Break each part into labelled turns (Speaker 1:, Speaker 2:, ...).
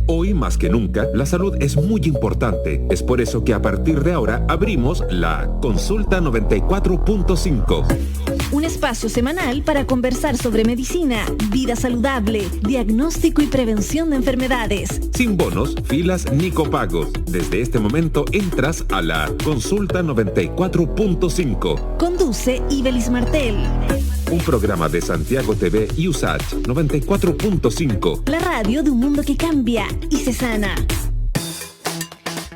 Speaker 1: Hoy más que nunca, la salud es muy importante. Es por eso que a partir de ahora abrimos la Consulta 94.5.
Speaker 2: Un espacio semanal para conversar sobre medicina, vida saludable, diagnóstico y prevención de enfermedades.
Speaker 1: Sin bonos, filas ni copagos. Desde este momento entras a la Consulta 94.5.
Speaker 2: Conduce Ibelis Martel.
Speaker 1: Un programa de Santiago TV y USACH 94.5.
Speaker 2: La radio de un mundo que cambia y se sana.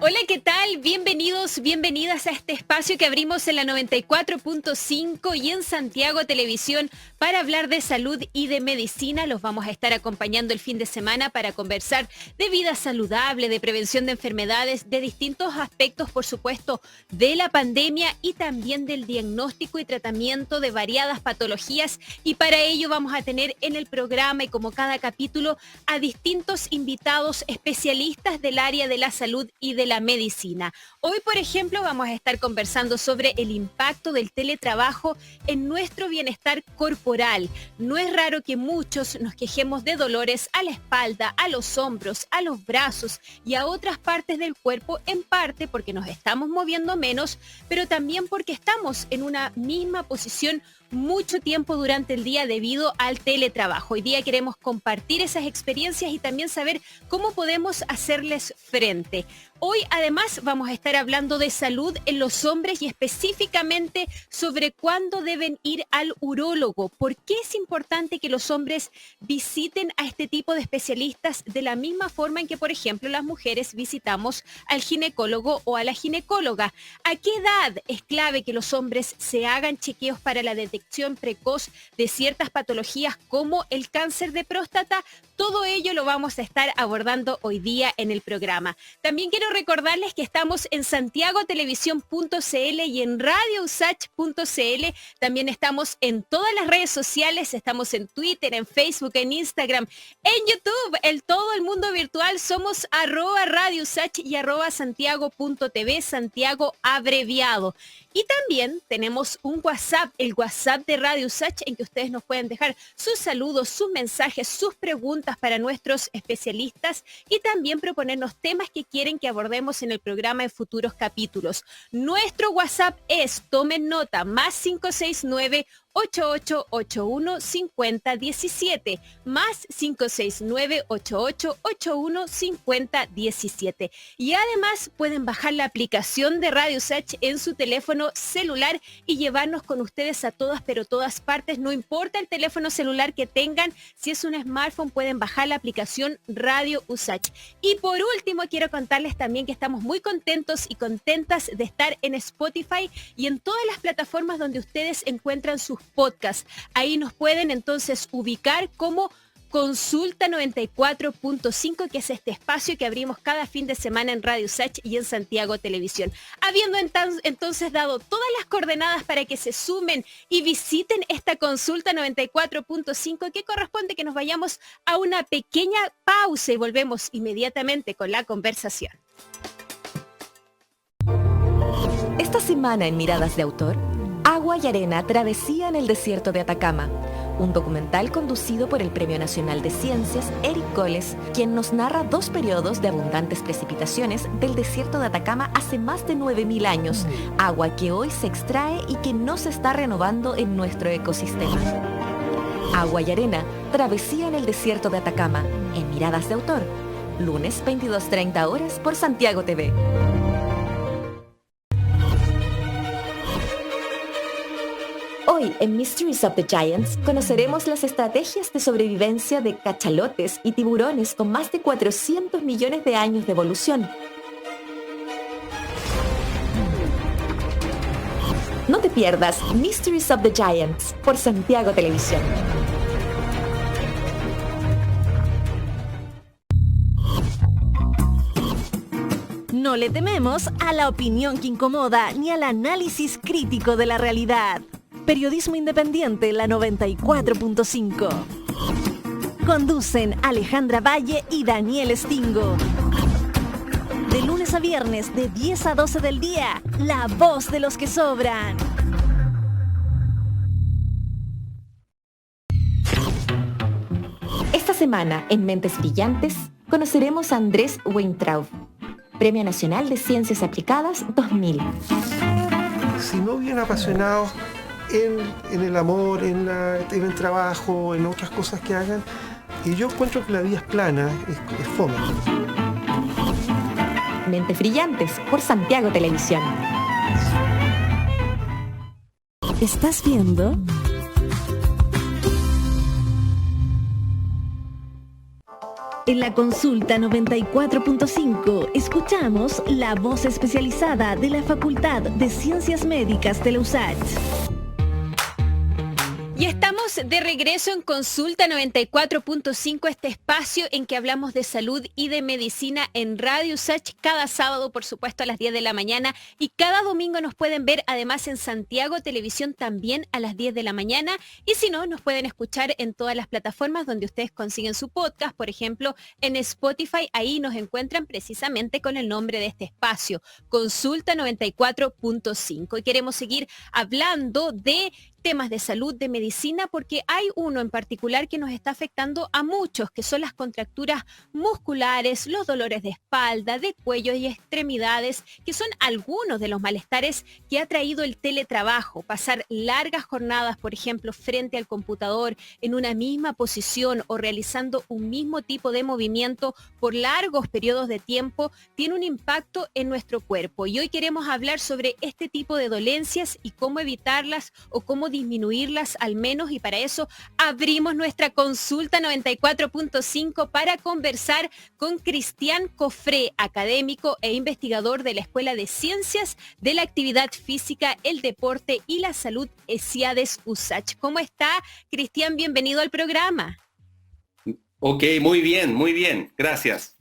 Speaker 3: Hola, ¿qué tal? Bienvenidos, bienvenidas a este espacio que abrimos en la 94.5 y en Santiago Televisión para hablar de salud y de medicina. Los vamos a estar acompañando el fin de semana para conversar de vida saludable, de prevención de enfermedades, de distintos aspectos, por supuesto, de la pandemia y también del diagnóstico y tratamiento de variadas patologías. Y para ello vamos a tener en el programa y como cada capítulo a distintos invitados especialistas del área de la salud y de la medicina. Hoy, por ejemplo, vamos a estar conversando sobre el impacto del teletrabajo en nuestro bienestar corporal. No es raro que muchos nos quejemos de dolores a la espalda, a los hombros, a los brazos y a otras partes del cuerpo, en parte porque nos estamos moviendo menos, pero también porque estamos en una misma posición mucho tiempo durante el día debido al teletrabajo. Hoy día queremos compartir esas experiencias y también saber cómo podemos hacerles frente. Hoy además vamos a estar hablando de salud en los hombres y específicamente sobre cuándo deben ir al urólogo. ¿Por qué es importante que los hombres visiten a este tipo de especialistas de la misma forma en que, por ejemplo, las mujeres visitamos al ginecólogo o a la ginecóloga? ¿A qué edad es clave que los hombres se hagan chequeos para la detección precoz de ciertas patologías como el cáncer de próstata? Todo ello lo vamos a estar abordando hoy día en el programa. También quiero recordarles que estamos en santiagotelevisión.cl y en radiousach.cl. También estamos en todas las redes sociales, estamos en Twitter, en Facebook, en Instagram, en YouTube, en todo el mundo virtual. Somos @radiousach y @santiago.tv, Santiago abreviado. Y también tenemos un WhatsApp, el WhatsApp de Radio USACH, en que ustedes nos pueden dejar sus saludos, sus mensajes, sus preguntas para nuestros especialistas y también proponernos temas que quieren que abordemos en el programa en futuros capítulos. Nuestro WhatsApp es, tomen nota, +569 8881-5017, +569-8881-5017. Y además pueden bajar la aplicación de Radio USACH en su teléfono celular y llevarnos con ustedes a todas, pero todas partes. No importa el teléfono celular que tengan, si es un smartphone pueden bajar la aplicación Radio USACH. Y por último quiero contarles también que estamos muy contentos y contentas de estar en Spotify y en todas las plataformas donde ustedes encuentran sus podcasts. Ahí nos pueden entonces ubicar como Consulta 94.5, que es este espacio que abrimos cada fin de semana en Radio USACH y en Santiago Televisión. Habiendo entonces dado todas las coordenadas para que se sumen y visiten esta Consulta 94.5, que corresponde que nos vayamos a una pequeña pausa y volvemos inmediatamente con la conversación.
Speaker 4: Esta semana en Miradas de Autor, Agua y Arena, travesía en el desierto de Atacama. Un documental conducido por el Premio Nacional de Ciencias, Eric Coles, quien nos narra 2 periodos de abundantes precipitaciones del desierto de Atacama hace más de 9.000 años. Agua que hoy se extrae y que no se está renovando en nuestro ecosistema. Agua y Arena, travesía en el desierto de Atacama, en Miradas de Autor. Lunes 22:30 horas por Santiago TV. Hoy en Mysteries of the Giants conoceremos las estrategias de sobrevivencia de cachalotes y tiburones con más de 400 millones de años de evolución. No te pierdas Mysteries of the Giants por Santiago Televisión.
Speaker 2: No le tememos a la opinión que incomoda ni al análisis crítico de la realidad. Periodismo independiente, la 94.5. Conducen Alejandra Valle y Daniel Stingo. De lunes a viernes, de 10 a 12 del día, la voz de los que sobran.
Speaker 4: Esta semana, en Mentes Brillantes, conoceremos a Andrés Weintraub, Premio Nacional de Ciencias Aplicadas 2000.
Speaker 5: Si no bien apasionados en el amor, en el trabajo, en otras cosas que hagan, y yo encuentro que la vida es plana, es fome.
Speaker 4: Mentes Brillantes por Santiago Televisión.
Speaker 2: ¿Estás viendo? En la consulta 94.5 escuchamos la voz especializada de la Facultad de Ciencias Médicas de la USACH.
Speaker 3: Y estamos de regreso en Consulta 94.5, este espacio en que hablamos de salud y de medicina en Radio USACH cada sábado, por supuesto, a las 10 de la mañana. Y cada domingo nos pueden ver, además, en Santiago Televisión también a las 10 de la mañana. Y si no, nos pueden escuchar en todas las plataformas donde ustedes consiguen su podcast. Por ejemplo, en Spotify, ahí nos encuentran precisamente con el nombre de este espacio, Consulta 94.5. Y queremos seguir hablando de temas de salud, de medicina, porque hay uno en particular que nos está afectando a muchos, que son las contracturas musculares, los dolores de espalda, de cuello y extremidades, que son algunos de los malestares que ha traído el teletrabajo. Pasar largas jornadas, por ejemplo, frente al computador, en una misma posición o realizando un mismo tipo de movimiento por largos periodos de tiempo, tiene un impacto en nuestro cuerpo. Y hoy queremos hablar sobre este tipo de dolencias y cómo evitarlas o cómo disminuirlas al menos, y para eso abrimos nuestra consulta 94.5 para conversar con Cristian Cofré, académico e investigador de la Escuela de Ciencias de la Actividad Física, el Deporte y la Salud, ESIADES USACH. ¿Cómo está, Cristian? Bienvenido al programa.
Speaker 6: Ok, muy bien, gracias.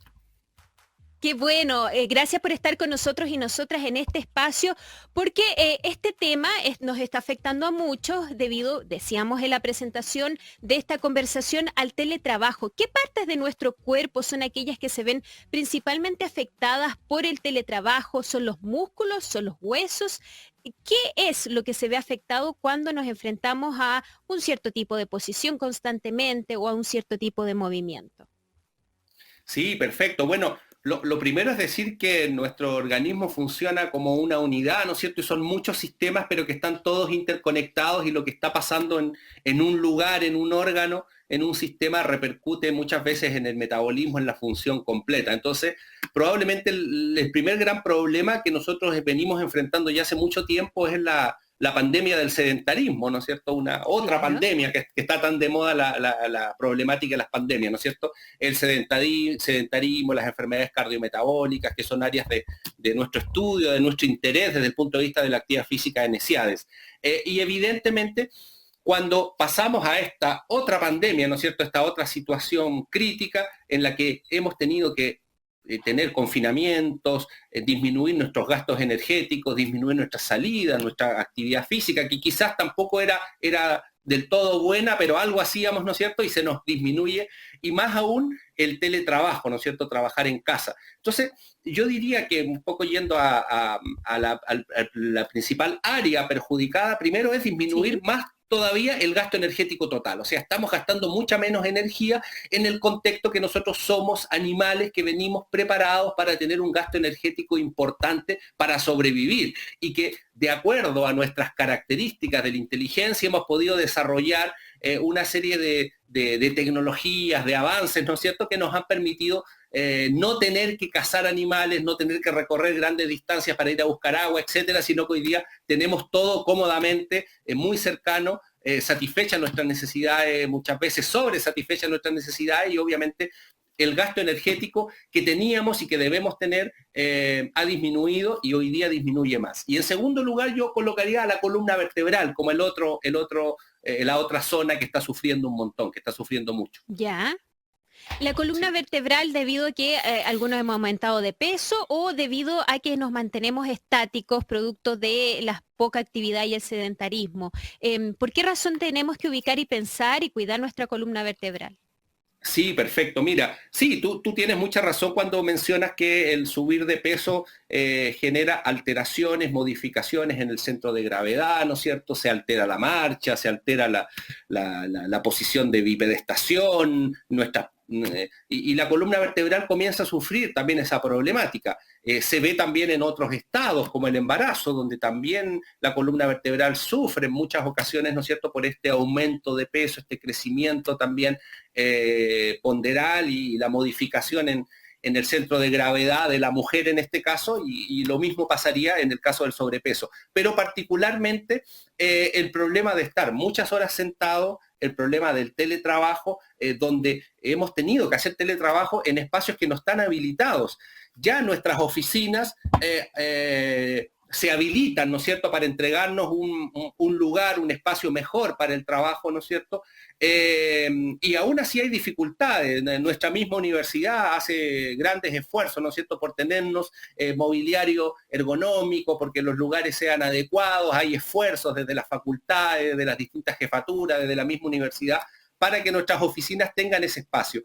Speaker 3: Qué bueno, gracias por estar con nosotros y nosotras en este espacio, porque este tema nos está afectando a muchos debido, decíamos en la presentación de esta conversación, al teletrabajo. ¿Qué partes de nuestro cuerpo son aquellas que se ven principalmente afectadas por el teletrabajo? ¿Son los músculos? ¿Son los huesos? ¿Qué es lo que se ve afectado cuando nos enfrentamos a un cierto tipo de posición constantemente o a un cierto tipo de movimiento?
Speaker 6: Sí, perfecto. Bueno, lo primero es decir que nuestro organismo funciona como una unidad, ¿no es cierto? Y son muchos sistemas, pero que están todos interconectados, y lo que está pasando en un lugar, en un órgano, en un sistema, repercute muchas veces en el metabolismo, en la función completa. Entonces, probablemente el primer gran problema que nosotros venimos enfrentando ya hace mucho tiempo es la pandemia del sedentarismo, ¿no es cierto? Otra pandemia que está tan de moda, la problemática de las pandemias, ¿no es cierto? El sedentarismo, las enfermedades cardiometabólicas, que son áreas de nuestro estudio, de nuestro interés desde el punto de vista de la actividad física en ESIADES. Y evidentemente, cuando pasamos a esta otra pandemia, ¿no es cierto?, esta otra situación crítica en la que hemos tenido que tener confinamientos, disminuir nuestros gastos energéticos, disminuir nuestra salida, nuestra actividad física, que quizás tampoco era del todo buena, pero algo hacíamos, ¿no es cierto?, y se nos disminuye, y más aún el teletrabajo, ¿no es cierto?, trabajar en casa. Entonces, yo diría que un poco yendo a la principal área perjudicada, primero es disminuir más todavía el gasto energético total. O sea, estamos gastando mucha menos energía en el contexto que nosotros somos animales que venimos preparados para tener un gasto energético importante para sobrevivir, y que de acuerdo a nuestras características de la inteligencia hemos podido desarrollar una serie de tecnologías, de avances, ¿no es cierto?, que nos han permitido no tener que cazar animales, no tener que recorrer grandes distancias para ir a buscar agua, etcétera, sino que hoy día tenemos todo cómodamente, muy cercano, satisfecha nuestras necesidades, muchas veces sobresatisfecha nuestras necesidades, y obviamente el gasto energético que teníamos y que debemos tener ha disminuido, y hoy día disminuye más. Y en segundo lugar, yo colocaría a la columna vertebral como la otra zona que está sufriendo un montón, que está sufriendo mucho.
Speaker 3: Ya. La columna vertebral, debido a que algunos hemos aumentado de peso, o debido a que nos mantenemos estáticos producto de la poca actividad y el sedentarismo. ¿Por qué razón tenemos que ubicar y pensar y cuidar nuestra columna vertebral?
Speaker 6: Sí, perfecto. Mira, sí, tú tienes mucha razón cuando mencionas que el subir de peso genera alteraciones, modificaciones en el centro de gravedad, ¿no es cierto? Se altera la marcha, se altera la posición de bipedestación, y la columna vertebral comienza a sufrir también esa problemática. Se ve también en otros estados, como el embarazo, donde también la columna vertebral sufre en muchas ocasiones, ¿no es cierto?, por este aumento de peso, este crecimiento también ponderal y la modificación en el centro de gravedad de la mujer en este caso, y lo mismo pasaría en el caso del sobrepeso. Pero particularmente el problema de estar muchas horas sentado, el problema del teletrabajo, donde hemos tenido que hacer teletrabajo en espacios que no están habilitados. Ya nuestras oficinas se habilitan, ¿no es cierto?, para entregarnos un lugar, un espacio mejor para el trabajo, ¿no es cierto? Y aún así hay dificultades. Nuestra misma universidad hace grandes esfuerzos, ¿no es cierto?, por tenernos mobiliario ergonómico, porque los lugares sean adecuados. Hay esfuerzos desde las facultades, de las distintas jefaturas, desde la misma universidad, para que nuestras oficinas tengan ese espacio.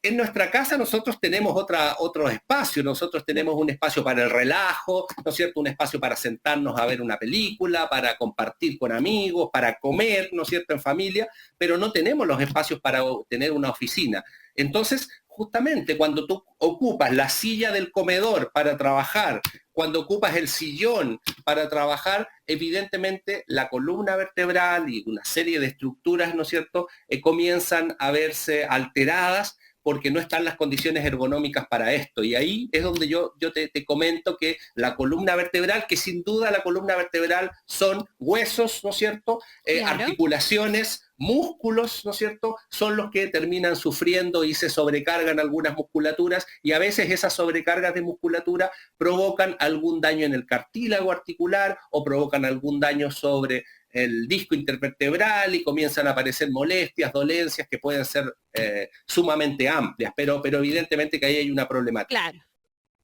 Speaker 6: En nuestra casa nosotros tenemos otro espacio, nosotros tenemos un espacio para el relajo, ¿no es cierto?, un espacio para sentarnos a ver una película, para compartir con amigos, para comer, ¿no es cierto?, en familia, pero no tenemos los espacios para tener una oficina. Entonces, justamente cuando tú ocupas la silla del comedor para trabajar, cuando ocupas el sillón para trabajar, evidentemente la columna vertebral y una serie de estructuras, ¿no es cierto?, comienzan a verse alteradas, porque no están las condiciones ergonómicas para esto. Y ahí es donde yo te comento que la columna vertebral, que sin duda la columna vertebral son huesos, ¿no es cierto?,
Speaker 3: Claro.
Speaker 6: articulaciones, músculos, ¿no es cierto?, son los que terminan sufriendo y se sobrecargan algunas musculaturas, y a veces esas sobrecargas de musculatura provocan algún daño en el cartílago articular o provocan algún daño sobre el disco intervertebral y comienzan a aparecer molestias, dolencias que pueden ser sumamente amplias, pero evidentemente que ahí hay una problemática.
Speaker 3: Claro.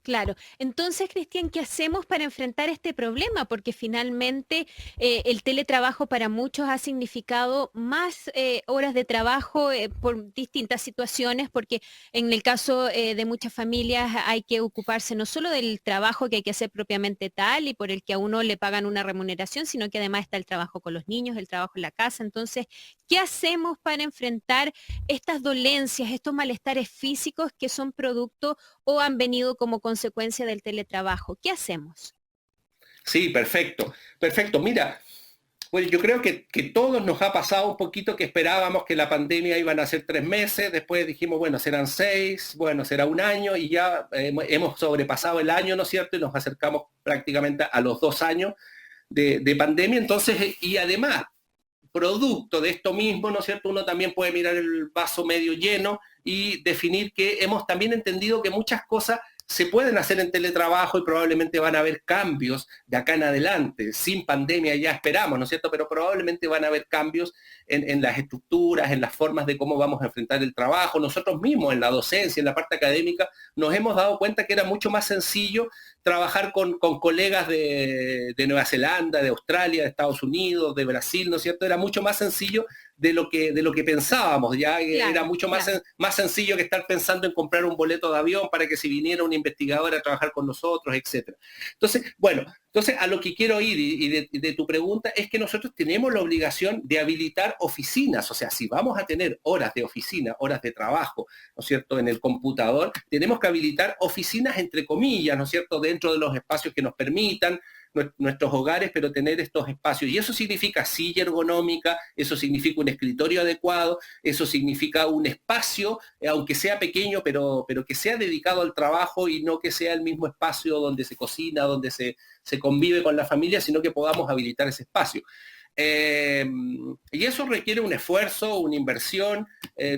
Speaker 3: Claro. Entonces, Cristian, ¿qué hacemos para enfrentar este problema? Porque finalmente el teletrabajo para muchos ha significado más horas de trabajo por distintas situaciones, porque en el caso de muchas familias hay que ocuparse no solo del trabajo que hay que hacer propiamente tal y por el que a uno le pagan una remuneración, sino que además está el trabajo con los niños, el trabajo en la casa. Entonces, ¿qué hacemos para enfrentar estas dolencias, estos malestares físicos que son producto o han venido como consecuencia del teletrabajo? ¿Qué hacemos?
Speaker 6: Sí, perfecto, perfecto. Mira, pues yo creo que todos nos ha pasado un poquito que esperábamos que la pandemia iban a ser 3 meses, después dijimos, bueno, serán 6, bueno, será un año, y ya hemos sobrepasado el año, ¿no es cierto? Y nos acercamos prácticamente a los 2 años de pandemia. Entonces, y además, producto de esto mismo, ¿no es cierto?, uno también puede mirar el vaso medio lleno y definir que hemos también entendido que muchas cosas se pueden hacer en teletrabajo y probablemente van a haber cambios de acá en adelante. Sin pandemia ya esperamos, ¿no es cierto?, pero probablemente van a haber cambios en las estructuras, en las formas de cómo vamos a enfrentar el trabajo. Nosotros mismos en la docencia, en la parte académica, nos hemos dado cuenta que era mucho más sencillo trabajar con colegas de Nueva Zelanda, de Australia, de Estados Unidos, de Brasil, ¿no es cierto? Era mucho más sencillo de lo que pensábamos, ya
Speaker 3: Claro,
Speaker 6: era mucho más,
Speaker 3: claro.
Speaker 6: más sencillo que estar pensando en comprar un boleto de avión para que si viniera un investigador a trabajar con nosotros, etcétera. Entonces, bueno, a lo que quiero ir y de tu pregunta es que nosotros tenemos la obligación de habilitar oficinas, o sea, si vamos a tener horas de oficina, horas de trabajo, ¿no es cierto?, en el computador, tenemos que habilitar oficinas entre comillas, ¿no es cierto?, dentro de los espacios que nos permitan nuestros hogares, pero tener estos espacios. Y eso significa silla ergonómica, eso significa un escritorio adecuado, eso significa un espacio, aunque sea pequeño, pero que sea dedicado al trabajo y no que sea el mismo espacio donde se cocina, donde se convive con la familia, sino que podamos habilitar ese espacio. Y eso requiere un esfuerzo, una inversión.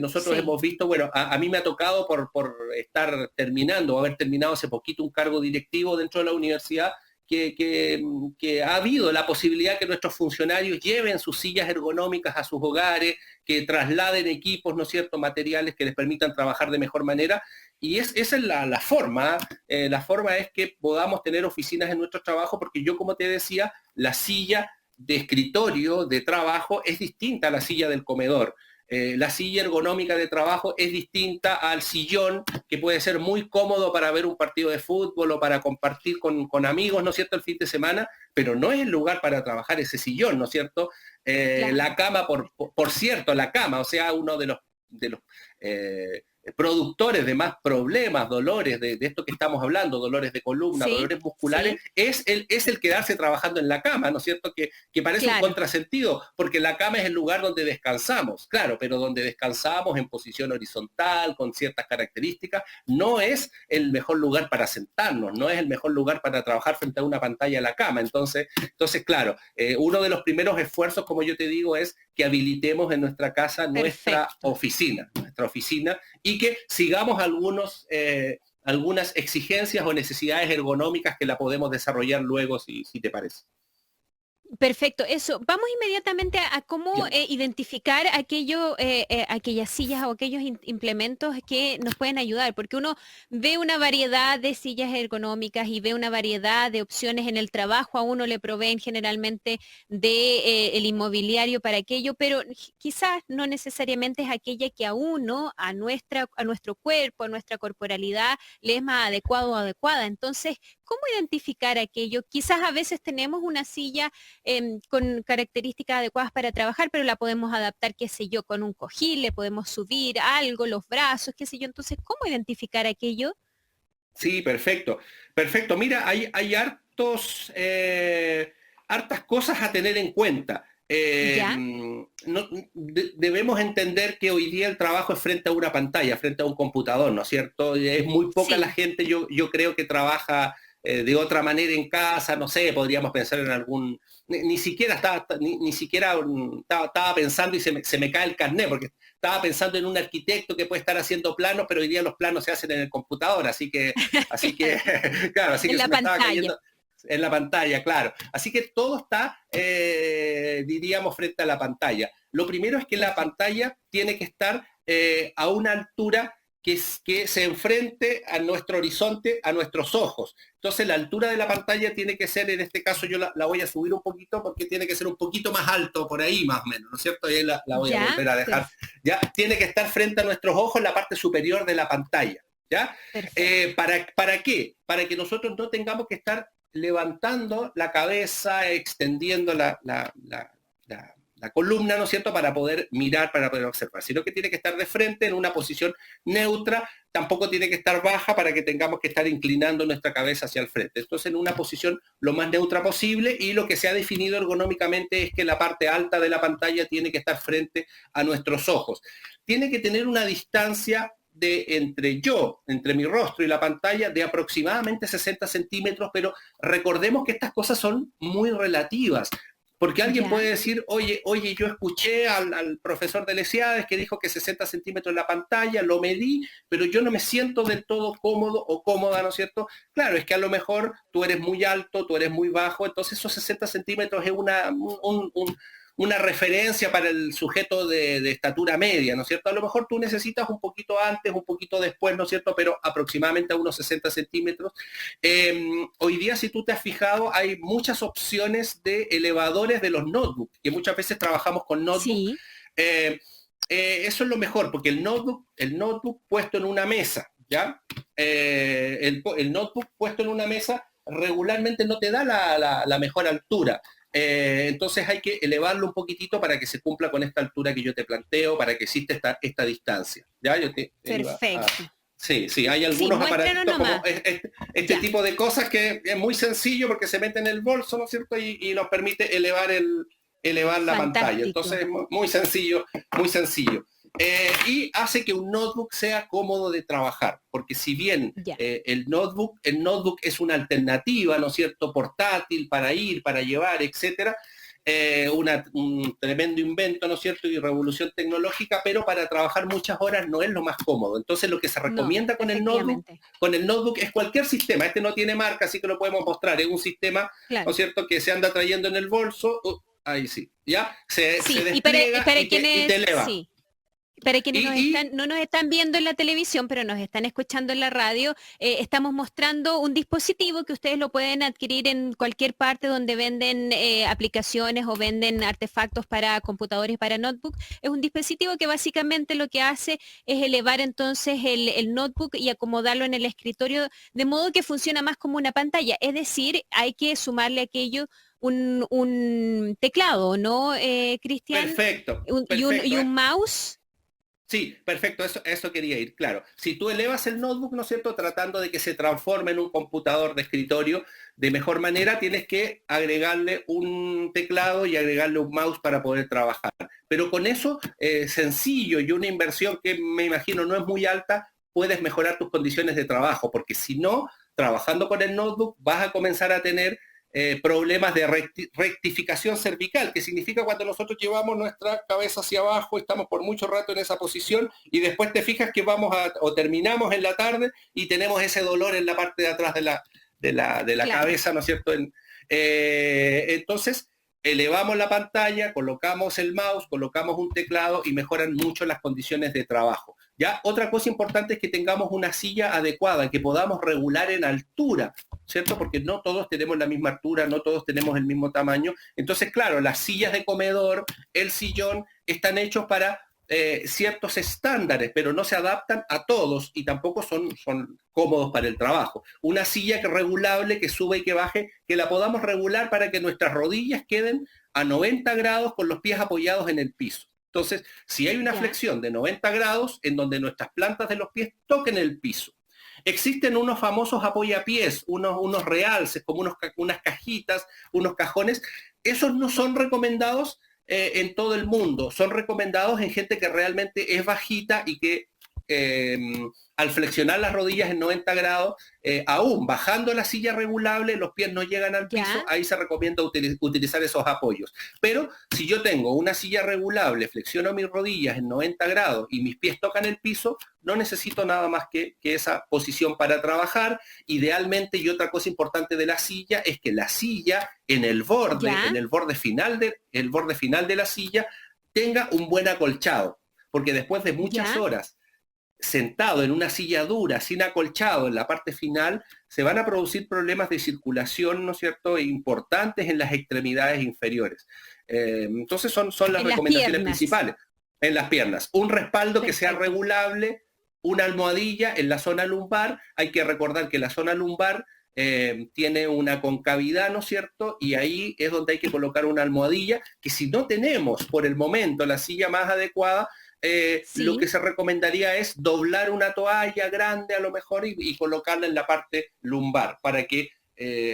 Speaker 6: Nosotros
Speaker 3: Sí.
Speaker 6: hemos visto, bueno, a mí me ha tocado por estar terminando, haber terminado hace poquito un cargo directivo dentro de la universidad, que ha habido la posibilidad que nuestros funcionarios lleven sus sillas ergonómicas a sus hogares, que trasladen equipos, ¿no es cierto?, materiales que les permitan trabajar de mejor manera. Y esa es la forma. La forma es que podamos tener oficinas en nuestro trabajo, porque yo, como te decía, la silla de escritorio, de trabajo, es distinta a la silla del comedor. La silla ergonómica de trabajo es distinta al sillón, que puede ser muy cómodo para ver un partido de fútbol o para compartir con amigos, ¿no es cierto?, el fin de semana, pero no es el lugar para trabajar ese sillón, ¿no es cierto?
Speaker 3: Claro.
Speaker 6: La cama, por cierto, la cama, o sea, uno de los productores de más problemas, dolores, de esto que estamos hablando, dolores de columna,
Speaker 3: Sí,
Speaker 6: dolores musculares, es el quedarse trabajando en la cama, ¿no es cierto? Que parece un
Speaker 3: claro.
Speaker 6: contrasentido, porque la cama es el lugar donde descansamos, claro, pero donde descansamos en posición horizontal, con ciertas características, no es el mejor lugar para sentarnos, no es el mejor lugar para trabajar frente a una pantalla la cama. Entonces claro, uno de los primeros esfuerzos, como yo te digo, es que habilitemos en nuestra casa nuestra oficina, y que sigamos algunas exigencias o necesidades ergonómicas que la podemos desarrollar luego, si te parece.
Speaker 3: Perfecto, eso. Vamos inmediatamente a cómo
Speaker 6: Ya.
Speaker 3: identificar aquellas sillas o aquellos implementos que nos pueden ayudar, porque uno ve una variedad de sillas ergonómicas y ve una variedad de opciones en el trabajo, a uno le proveen generalmente de el inmobiliario para aquello, pero quizás no necesariamente es aquella que a uno, a nuestro cuerpo, a nuestra corporalidad, le es más adecuado o adecuada. Entonces, ¿cómo identificar aquello? Quizás a veces tenemos una silla con características adecuadas para trabajar, pero la podemos adaptar, qué sé yo, con un cojín, le podemos subir algo, los brazos, qué sé yo. Entonces, ¿cómo identificar aquello?
Speaker 6: Sí, perfecto. Perfecto. Mira, hay hartas cosas a tener en cuenta.
Speaker 3: ¿Ya?
Speaker 6: Debemos entender que hoy día el trabajo es frente a una pantalla, frente a un computador, ¿no es cierto? Es muy poca la
Speaker 3: Sí,
Speaker 6: gente, yo creo, que trabaja de otra manera en casa, no sé, podríamos pensar en algún, ni siquiera ni siquiera estaba pensando y se me cae el carnet, porque estaba pensando en un arquitecto que puede estar haciendo planos, pero hoy día los planos se hacen en el computador, así que, claro, así
Speaker 3: en
Speaker 6: que
Speaker 3: la
Speaker 6: se me estaba
Speaker 3: pantalla.
Speaker 6: cayendo en la pantalla, claro. Así que todo está, diríamos, frente a la pantalla. Lo primero es que la
Speaker 3: Perfecto.
Speaker 6: pantalla tiene que estar a una altura que se enfrente a nuestro horizonte, a nuestros ojos. Entonces la altura de la pantalla tiene que ser, en este caso yo la voy a subir un poquito porque tiene que ser un poquito más alto, por ahí más o menos, ¿no es cierto? Y ahí la voy a
Speaker 3: Ya,
Speaker 6: volver a dejar. Ya tiene que estar frente a nuestros ojos en la parte superior de la pantalla. ¿Ya?
Speaker 3: perfecto.
Speaker 6: ¿Para qué? Para que nosotros no tengamos que estar levantando la cabeza, extendiendo la columna, ¿no es cierto?, para poder mirar, para poder observar, sino que tiene que estar de frente en una posición neutra, tampoco tiene que estar baja para que tengamos que estar inclinando nuestra cabeza hacia el frente. Entonces, en una posición lo más neutra posible, y lo que se ha definido ergonómicamente es que la parte alta de la pantalla tiene que estar frente a nuestros ojos. Tiene que tener una distancia entre mi rostro y la pantalla de aproximadamente 60 centímetros, pero recordemos que estas cosas son muy relativas. Porque alguien
Speaker 3: Ya,
Speaker 6: puede decir, oye, yo escuché al profesor de Lesiades que dijo que 60 centímetros en la pantalla, lo medí, pero yo no me siento del todo cómodo o cómoda, ¿no es cierto? Claro, es que a lo mejor tú eres muy alto, tú eres muy bajo, entonces esos 60 centímetros es una referencia para el sujeto de estatura media, ¿no es cierto? A lo mejor tú necesitas un poquito antes, un poquito después, ¿no es cierto? Pero aproximadamente a unos 60 centímetros. Hoy día, si tú te has fijado, hay muchas opciones de elevadores de los notebooks, que muchas veces trabajamos con notebooks.
Speaker 3: sí,
Speaker 6: Eh, Eso es lo mejor, porque el notebook puesto en una mesa, ¿ya? El notebook puesto en una mesa regularmente no te da la mejor altura. Entonces hay que elevarlo un poquitito para que se cumpla con esta altura que yo te planteo, para que exista esta distancia. ¿Ya? Yo te iba a...
Speaker 3: perfecto.
Speaker 6: Sí, sí, hay
Speaker 3: Sí,
Speaker 6: algunos
Speaker 3: muéstranos
Speaker 6: aparatitos como
Speaker 3: nomás.
Speaker 6: este
Speaker 3: Ya,
Speaker 6: tipo de cosas que es muy sencillo porque se mete en el bolso, ¿no es cierto? Y nos permite elevar la pantalla.
Speaker 3: fantástico.
Speaker 6: Entonces es muy sencillo, muy sencillo. Y hace que un notebook sea cómodo de trabajar, porque si bien
Speaker 3: Ya,
Speaker 6: el notebook es una alternativa, ¿no es cierto?, portátil para ir, para llevar, etcétera, un tremendo invento, ¿no es cierto?, y revolución tecnológica, pero para trabajar muchas horas no es lo más cómodo. Entonces lo que se
Speaker 3: no,
Speaker 6: recomienda
Speaker 3: efectivamente.
Speaker 6: con el notebook es cualquier sistema. Este no tiene marca, así que lo podemos mostrar. Es un sistema, ¿no
Speaker 3: Claro.
Speaker 6: es cierto?, que se anda trayendo en el bolso. Ahí sí, ¿ya? Se
Speaker 3: Sí, y para,
Speaker 6: despliega
Speaker 3: para
Speaker 6: y te
Speaker 3: quienes,
Speaker 6: eleva.
Speaker 3: sí, para quienes
Speaker 6: Y
Speaker 3: no nos están viendo en la televisión, pero nos están escuchando en la radio, estamos mostrando un dispositivo que ustedes lo pueden adquirir en cualquier parte donde venden aplicaciones o venden artefactos para computadores, para notebook. Es un dispositivo que básicamente lo que hace es elevar entonces el notebook y acomodarlo en el escritorio, de modo que funciona más como una pantalla. Es decir, hay que sumarle aquello un teclado, ¿no, Cristian?
Speaker 6: perfecto,
Speaker 3: Y
Speaker 6: perfecto.
Speaker 3: un mouse.
Speaker 6: Sí, perfecto, eso quería ir, claro. Si tú elevas el notebook, ¿no es cierto?, tratando de que se transforme en un computador de escritorio de mejor manera, tienes que agregarle un teclado y agregarle un mouse para poder trabajar. Pero con eso, sencillo y una inversión que me imagino no es muy alta, puedes mejorar tus condiciones de trabajo, porque si no, trabajando con el notebook, vas a comenzar a tener problemas de rectificación cervical, que significa cuando nosotros llevamos nuestra cabeza hacia abajo, estamos por mucho rato en esa posición y después te fijas que o terminamos en la tarde y tenemos ese dolor en la parte de atrás de la
Speaker 3: Claro.
Speaker 6: cabeza, ¿no es cierto? Entonces, elevamos la pantalla, colocamos el mouse, colocamos un teclado y mejoran mucho las condiciones de trabajo. Ya, otra cosa importante es que tengamos una silla adecuada, que podamos regular en altura, ¿cierto? Porque no todos tenemos la misma altura, no todos tenemos el mismo tamaño. Entonces, claro, las sillas de comedor, el sillón, están hechos para ciertos estándares, pero no se adaptan a todos y tampoco son cómodos para el trabajo. Una silla regulable, que sube y que baje, que la podamos regular para que nuestras rodillas queden a 90 grados con los pies apoyados en el piso. Entonces, si hay una flexión de 90 grados, en donde nuestras plantas de los pies toquen el piso. Existen unos famosos apoyapiés, unos realces, como unas cajitas, unos cajones. Esos no son recomendados en todo el mundo. Son recomendados en gente que realmente es bajita y que al flexionar las rodillas en 90 grados, aún bajando la silla regulable, los pies no llegan al piso, ahí se recomienda utilizar esos apoyos. Pero si yo tengo una silla regulable, flexiono mis rodillas en 90 grados y mis pies tocan el piso, no necesito nada más que esa posición para trabajar. Idealmente, y otra cosa importante de la silla, es que la silla en el borde final de la silla, tenga un buen acolchado, porque después de muchas horas sentado en una silla dura, sin acolchado en la parte final, se van a producir problemas de circulación, ¿no es cierto?, importantes en las extremidades inferiores. Entonces son las recomendaciones principales. En las piernas. Un respaldo que sea regulable, una almohadilla en la zona lumbar. Hay que recordar que la zona lumbar tiene una concavidad, ¿no es cierto? Y ahí es donde hay que colocar una almohadilla, que si no tenemos por el momento la silla más adecuada, lo que se recomendaría es doblar una toalla grande a lo mejor y colocarla en la parte lumbar para que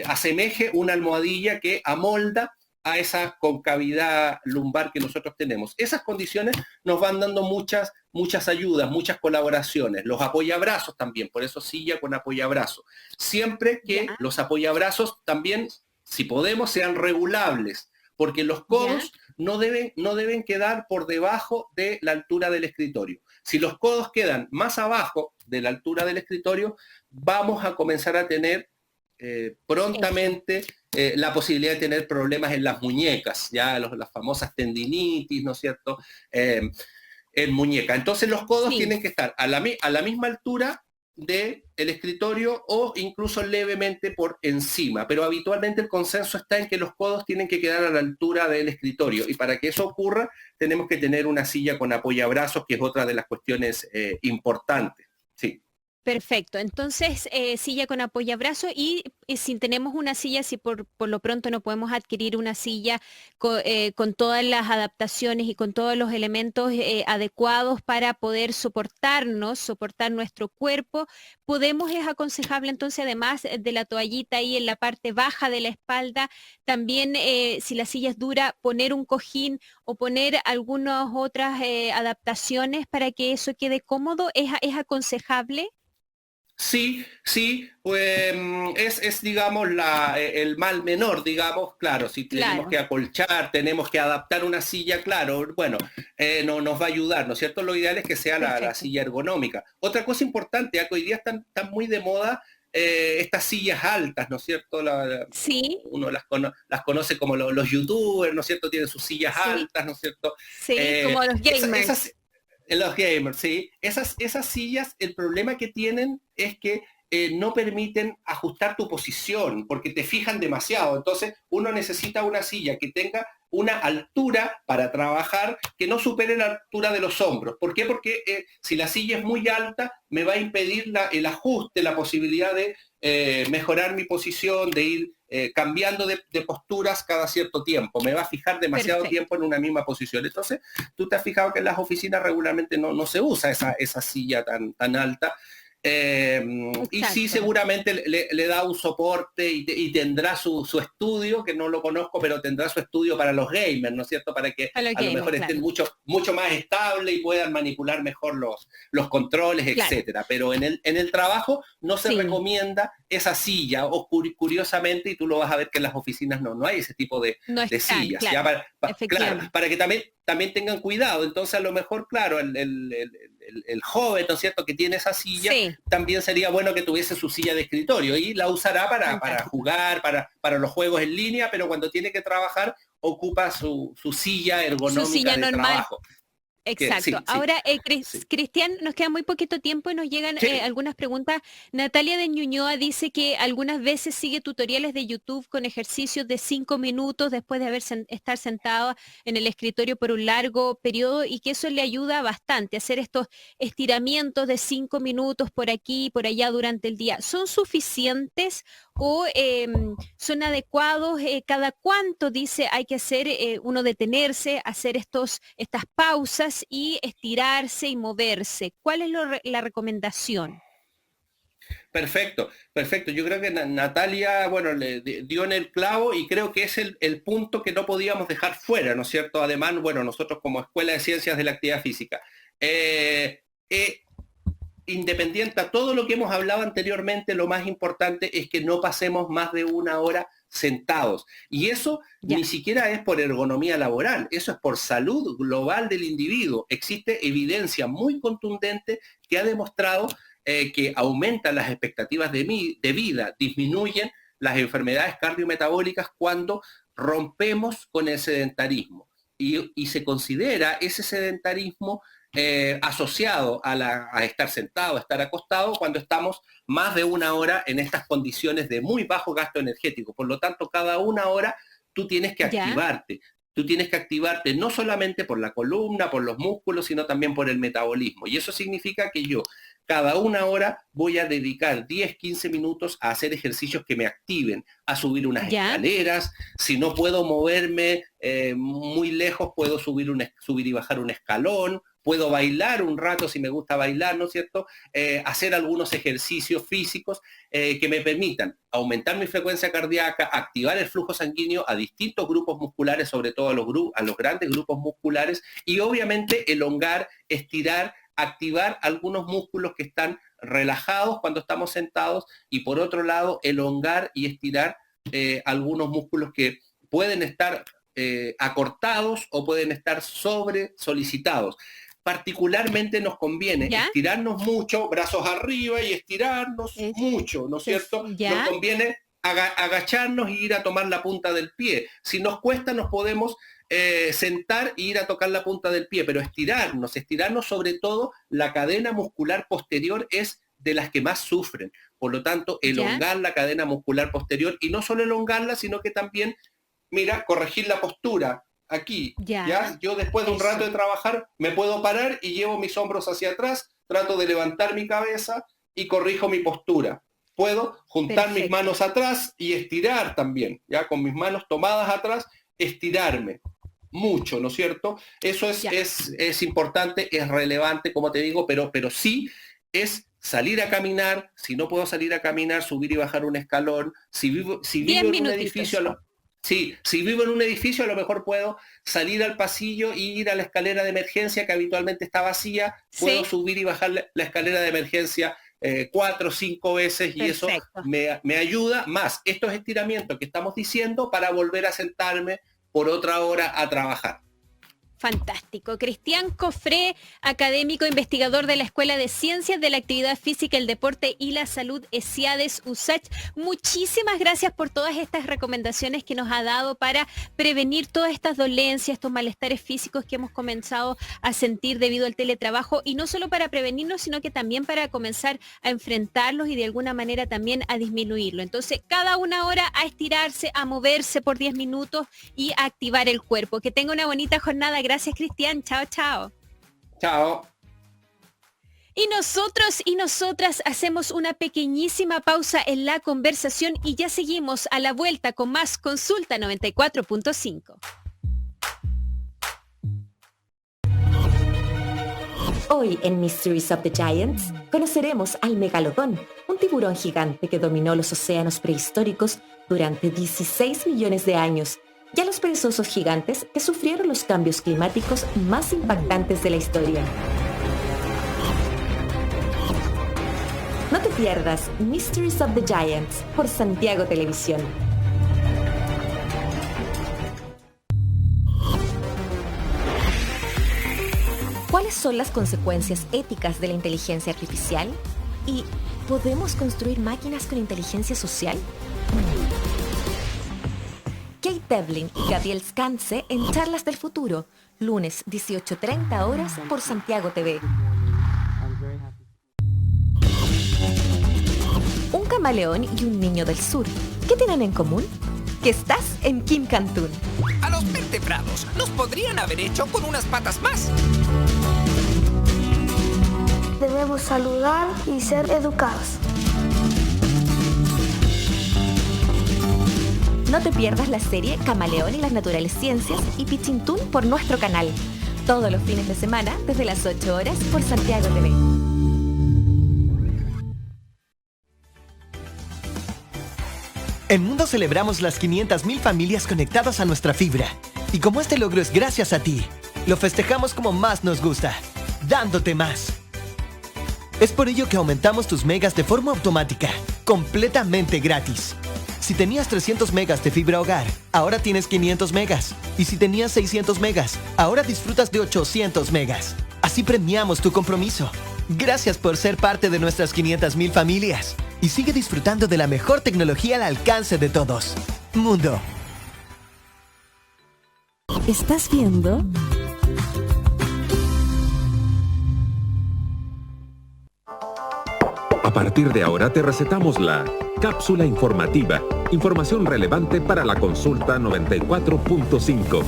Speaker 6: asemeje una almohadilla que amolda a esa concavidad lumbar que nosotros tenemos. Esas condiciones nos van dando muchas ayudas, muchas colaboraciones. Los apoyabrazos también, por eso silla con apoyabrazo. Siempre que los apoyabrazos también, si podemos, sean regulables, porque los codos no deben quedar por debajo de la altura del escritorio. Si los codos quedan más abajo de la altura del escritorio, vamos a comenzar a tener prontamente la posibilidad de tener problemas en las muñecas, ya las famosas tendinitis, ¿no es cierto?, en muñeca. Entonces los codos tienen que estar a la misma altura del escritorio o incluso levemente por encima, pero habitualmente el consenso está en que los codos tienen que quedar a la altura del escritorio, y para que eso ocurra tenemos que tener una silla con apoyabrazos, que es otra de las cuestiones importantes. Sí.
Speaker 3: Perfecto, entonces silla con apoyabrazo y si tenemos una silla, si por lo pronto no podemos adquirir una silla con todas las adaptaciones y con todos los elementos adecuados para poder soportar nuestro cuerpo, es aconsejable entonces, además de la toallita ahí en la parte baja de la espalda, también si la silla es dura, poner un cojín o poner algunas otras adaptaciones para que eso quede cómodo. ¿Es aconsejable?
Speaker 6: Sí, pues es digamos, el mal menor, digamos, claro, si tenemos que acolchar, tenemos que adaptar una silla, claro, bueno, no nos va a ayudar, ¿no es cierto? Lo ideal es que sea la silla ergonómica. Otra cosa importante, que hoy día están muy de moda estas sillas altas, ¿no es cierto? Uno las conoce como los youtubers, ¿no es cierto? Tienen sus sillas altas, ¿no es cierto?
Speaker 3: Sí, como los gamers.
Speaker 6: Los gamers, sí. Esas sillas, el problema que tienen es que no permiten ajustar tu posición, porque te fijan demasiado. Entonces, uno necesita una silla que tenga una altura para trabajar que no supere la altura de los hombros. ¿Por qué? Porque si la silla es muy alta, me va a impedir el ajuste, la posibilidad de mejorar mi posición, de ir cambiando de posturas cada cierto tiempo. Me va a fijar demasiado
Speaker 3: Perfecto.
Speaker 6: tiempo en una misma posición. Entonces, tú te has fijado que en las oficinas regularmente no se usa esa silla tan alta. Y sí,
Speaker 3: Exacto.
Speaker 6: seguramente le da un soporte y tendrá su estudio, que no lo conozco, pero tendrá su estudio para los gamers, ¿no es cierto? Para que
Speaker 3: Para los
Speaker 6: a lo
Speaker 3: gamers,
Speaker 6: mejor estén
Speaker 3: claro.
Speaker 6: mucho más estable y puedan manipular mejor los controles,
Speaker 3: Claro.
Speaker 6: etcétera. Pero en el trabajo no se
Speaker 3: Sí.
Speaker 6: recomienda esa silla, o curiosamente, y tú lo vas a ver que en las oficinas no hay ese tipo de
Speaker 3: No están,
Speaker 6: sillas,
Speaker 3: claro,
Speaker 6: ¿ya? Claro,
Speaker 3: efectivamente.
Speaker 6: para que también tengan cuidado. Entonces, a lo mejor, claro, el joven, ¿no es cierto?, que tiene esa silla,
Speaker 3: Sí.
Speaker 6: también sería bueno que tuviese su silla de escritorio y la usará para
Speaker 3: Fantástico.
Speaker 6: jugar, para los juegos en línea, pero cuando tiene que trabajar, ocupa su silla
Speaker 3: Su
Speaker 6: ergonómica
Speaker 3: silla
Speaker 6: de
Speaker 3: normal.
Speaker 6: trabajo.
Speaker 3: Exacto.
Speaker 6: Sí,
Speaker 3: Ahora,
Speaker 6: sí.
Speaker 3: Cristian, nos queda muy poquito tiempo y nos llegan
Speaker 6: Sí,
Speaker 3: algunas preguntas. Natalia de Ñuñoa dice que algunas veces sigue tutoriales de YouTube con ejercicios de 5 minutos después de estar sentado en el escritorio por un largo periodo y que eso le ayuda bastante a hacer estos estiramientos de 5 minutos por aquí y por allá durante el día. ¿Son suficientes o son adecuados? ¿Cada cuánto dice hay que hacer uno detenerse, hacer estas pausas y estirarse y moverse? ¿Cuál es la recomendación?
Speaker 6: perfecto. Yo creo que Natalia, bueno, dio en el clavo y creo que es el punto que no podíamos dejar fuera, ¿no es cierto? Además, bueno, nosotros como Escuela de Ciencias de la Actividad Física, eh, eh, independiente a todo lo que hemos hablado anteriormente, lo más importante es que no pasemos más de una hora sentados. Y eso
Speaker 3: Ya,
Speaker 6: ni siquiera es por ergonomía laboral, eso es por salud global del individuo. Existe evidencia muy contundente que ha demostrado que aumentan las expectativas de vida, disminuyen las enfermedades cardiometabólicas cuando rompemos con el sedentarismo. Y se considera ese sedentarismo asociado a estar sentado, a estar acostado, cuando estamos más de una hora en estas condiciones de muy bajo gasto energético. Por lo tanto, cada una hora tú tienes que
Speaker 3: ya,
Speaker 6: activarte. Tú tienes que activarte no solamente por la columna, por los músculos, sino también por el metabolismo. Y eso significa que yo cada una hora voy a dedicar 10, 15 minutos a hacer ejercicios que me activen, a subir unas
Speaker 3: ya,
Speaker 6: escaleras. Si no puedo moverme muy lejos, puedo subir y bajar un escalón, puedo bailar un rato si me gusta bailar, ¿no es cierto? Hacer algunos ejercicios físicos que me permitan aumentar mi frecuencia cardíaca, activar el flujo sanguíneo a distintos grupos musculares, sobre todo a los grandes grupos musculares, y obviamente elongar, estirar, activar algunos músculos que están relajados cuando estamos sentados, y por otro lado elongar y estirar algunos músculos que pueden estar acortados o pueden estar sobre solicitados. Particularmente nos conviene
Speaker 3: ya,
Speaker 6: estirarnos mucho, brazos arriba y estirarnos mucho, ¿no es cierto? Nos
Speaker 3: ya,
Speaker 6: conviene agacharnos y ir a tomar la punta del pie. Si nos cuesta, nos podemos sentar e ir a tocar la punta del pie, pero estirarnos sobre todo, la cadena muscular posterior es de las que más sufren. Por lo tanto,
Speaker 3: ya,
Speaker 6: elongar la cadena muscular posterior, y no solo elongarla, sino que también, mira, corregir la postura. Aquí,
Speaker 3: ya,
Speaker 6: ¿ya? Yo después de un rato
Speaker 3: eso,
Speaker 6: de trabajar me puedo parar y llevo mis hombros hacia atrás, trato de levantar mi cabeza y corrijo mi postura. Puedo juntar mis
Speaker 3: perfecto.
Speaker 6: manos atrás y estirar también, ¿ya? Con mis manos tomadas atrás, estirarme mucho, ¿no es cierto? Eso
Speaker 3: Ya.
Speaker 6: es importante, es relevante, como te digo, pero sí es salir a caminar. Si no puedo salir a caminar, subir y bajar un escalón. Si
Speaker 3: 10
Speaker 6: vivo en un
Speaker 3: minutitos.
Speaker 6: edificio, sí, si vivo en un edificio, a lo mejor puedo salir al pasillo y ir a la escalera de emergencia que habitualmente está vacía. Puedo
Speaker 3: Sí,
Speaker 6: subir y bajar la escalera de emergencia 4 o 5 veces, y eso
Speaker 3: perfecto.
Speaker 6: me ayuda más estos estiramientos que estamos diciendo para volver a sentarme por otra hora a trabajar.
Speaker 3: Fantástico. Cristian Cofré, académico investigador de la Escuela de Ciencias de la Actividad Física, el Deporte y la Salud, ESIADES USACH. Muchísimas gracias por todas estas recomendaciones que nos ha dado para prevenir todas estas dolencias, estos malestares físicos que hemos comenzado a sentir debido al teletrabajo, y no solo para prevenirnos, sino que también para comenzar a enfrentarlos y de alguna manera también a disminuirlo. Entonces, cada una hora a estirarse, a moverse por 10 minutos y a activar el cuerpo. Que tenga una bonita jornada. Gracias, Cristian. Chao, chao.
Speaker 6: Chao.
Speaker 3: Y nosotros y nosotras hacemos una pequeñísima pausa en la conversación y ya seguimos a la vuelta con más Consulta 94.5.
Speaker 4: Hoy en Mysteries of the Giants conoceremos al megalodón, un tiburón gigante que dominó los océanos prehistóricos durante 16 millones de años, y a los perezosos gigantes que sufrieron los cambios climáticos más impactantes de la historia. No te pierdas Mysteries of the Giants por Santiago Televisión. ¿Cuáles son las consecuencias éticas de la inteligencia artificial? ¿Y podemos construir máquinas con inteligencia social? Kate Devlin y Gabriel Scanse en Charlas del Futuro, lunes 18:30 horas por Santiago TV. Un camaleón y un niño del sur. ¿Qué tienen en común? Que estás en Kim Cantún.
Speaker 7: A los vertebrados los podrían haber hecho con unas patas más.
Speaker 8: Debemos saludar y ser educados.
Speaker 4: No te pierdas la serie Camaleón y las Naturales Ciencias y Pichintún por nuestro canal. Todos los fines de semana desde las 8 horas por Santiago TV.
Speaker 9: En Mundo celebramos las 500.000 familias conectadas a nuestra fibra. Y como este logro es gracias a ti, lo festejamos como más nos gusta, dándote más. Es por ello que aumentamos tus megas de forma automática, completamente gratis. Si tenías 300 megas de fibra hogar, ahora tienes 500 megas. Y si tenías 600 megas, ahora disfrutas de 800 megas. Así premiamos tu compromiso. Gracias por ser parte de nuestras 500.000 familias. Y sigue disfrutando de la mejor tecnología al alcance de todos. Mundo.
Speaker 2: ¿Estás viendo?
Speaker 1: A partir de ahora te recetamos la cápsula informativa. Información relevante para la Consulta 94.5.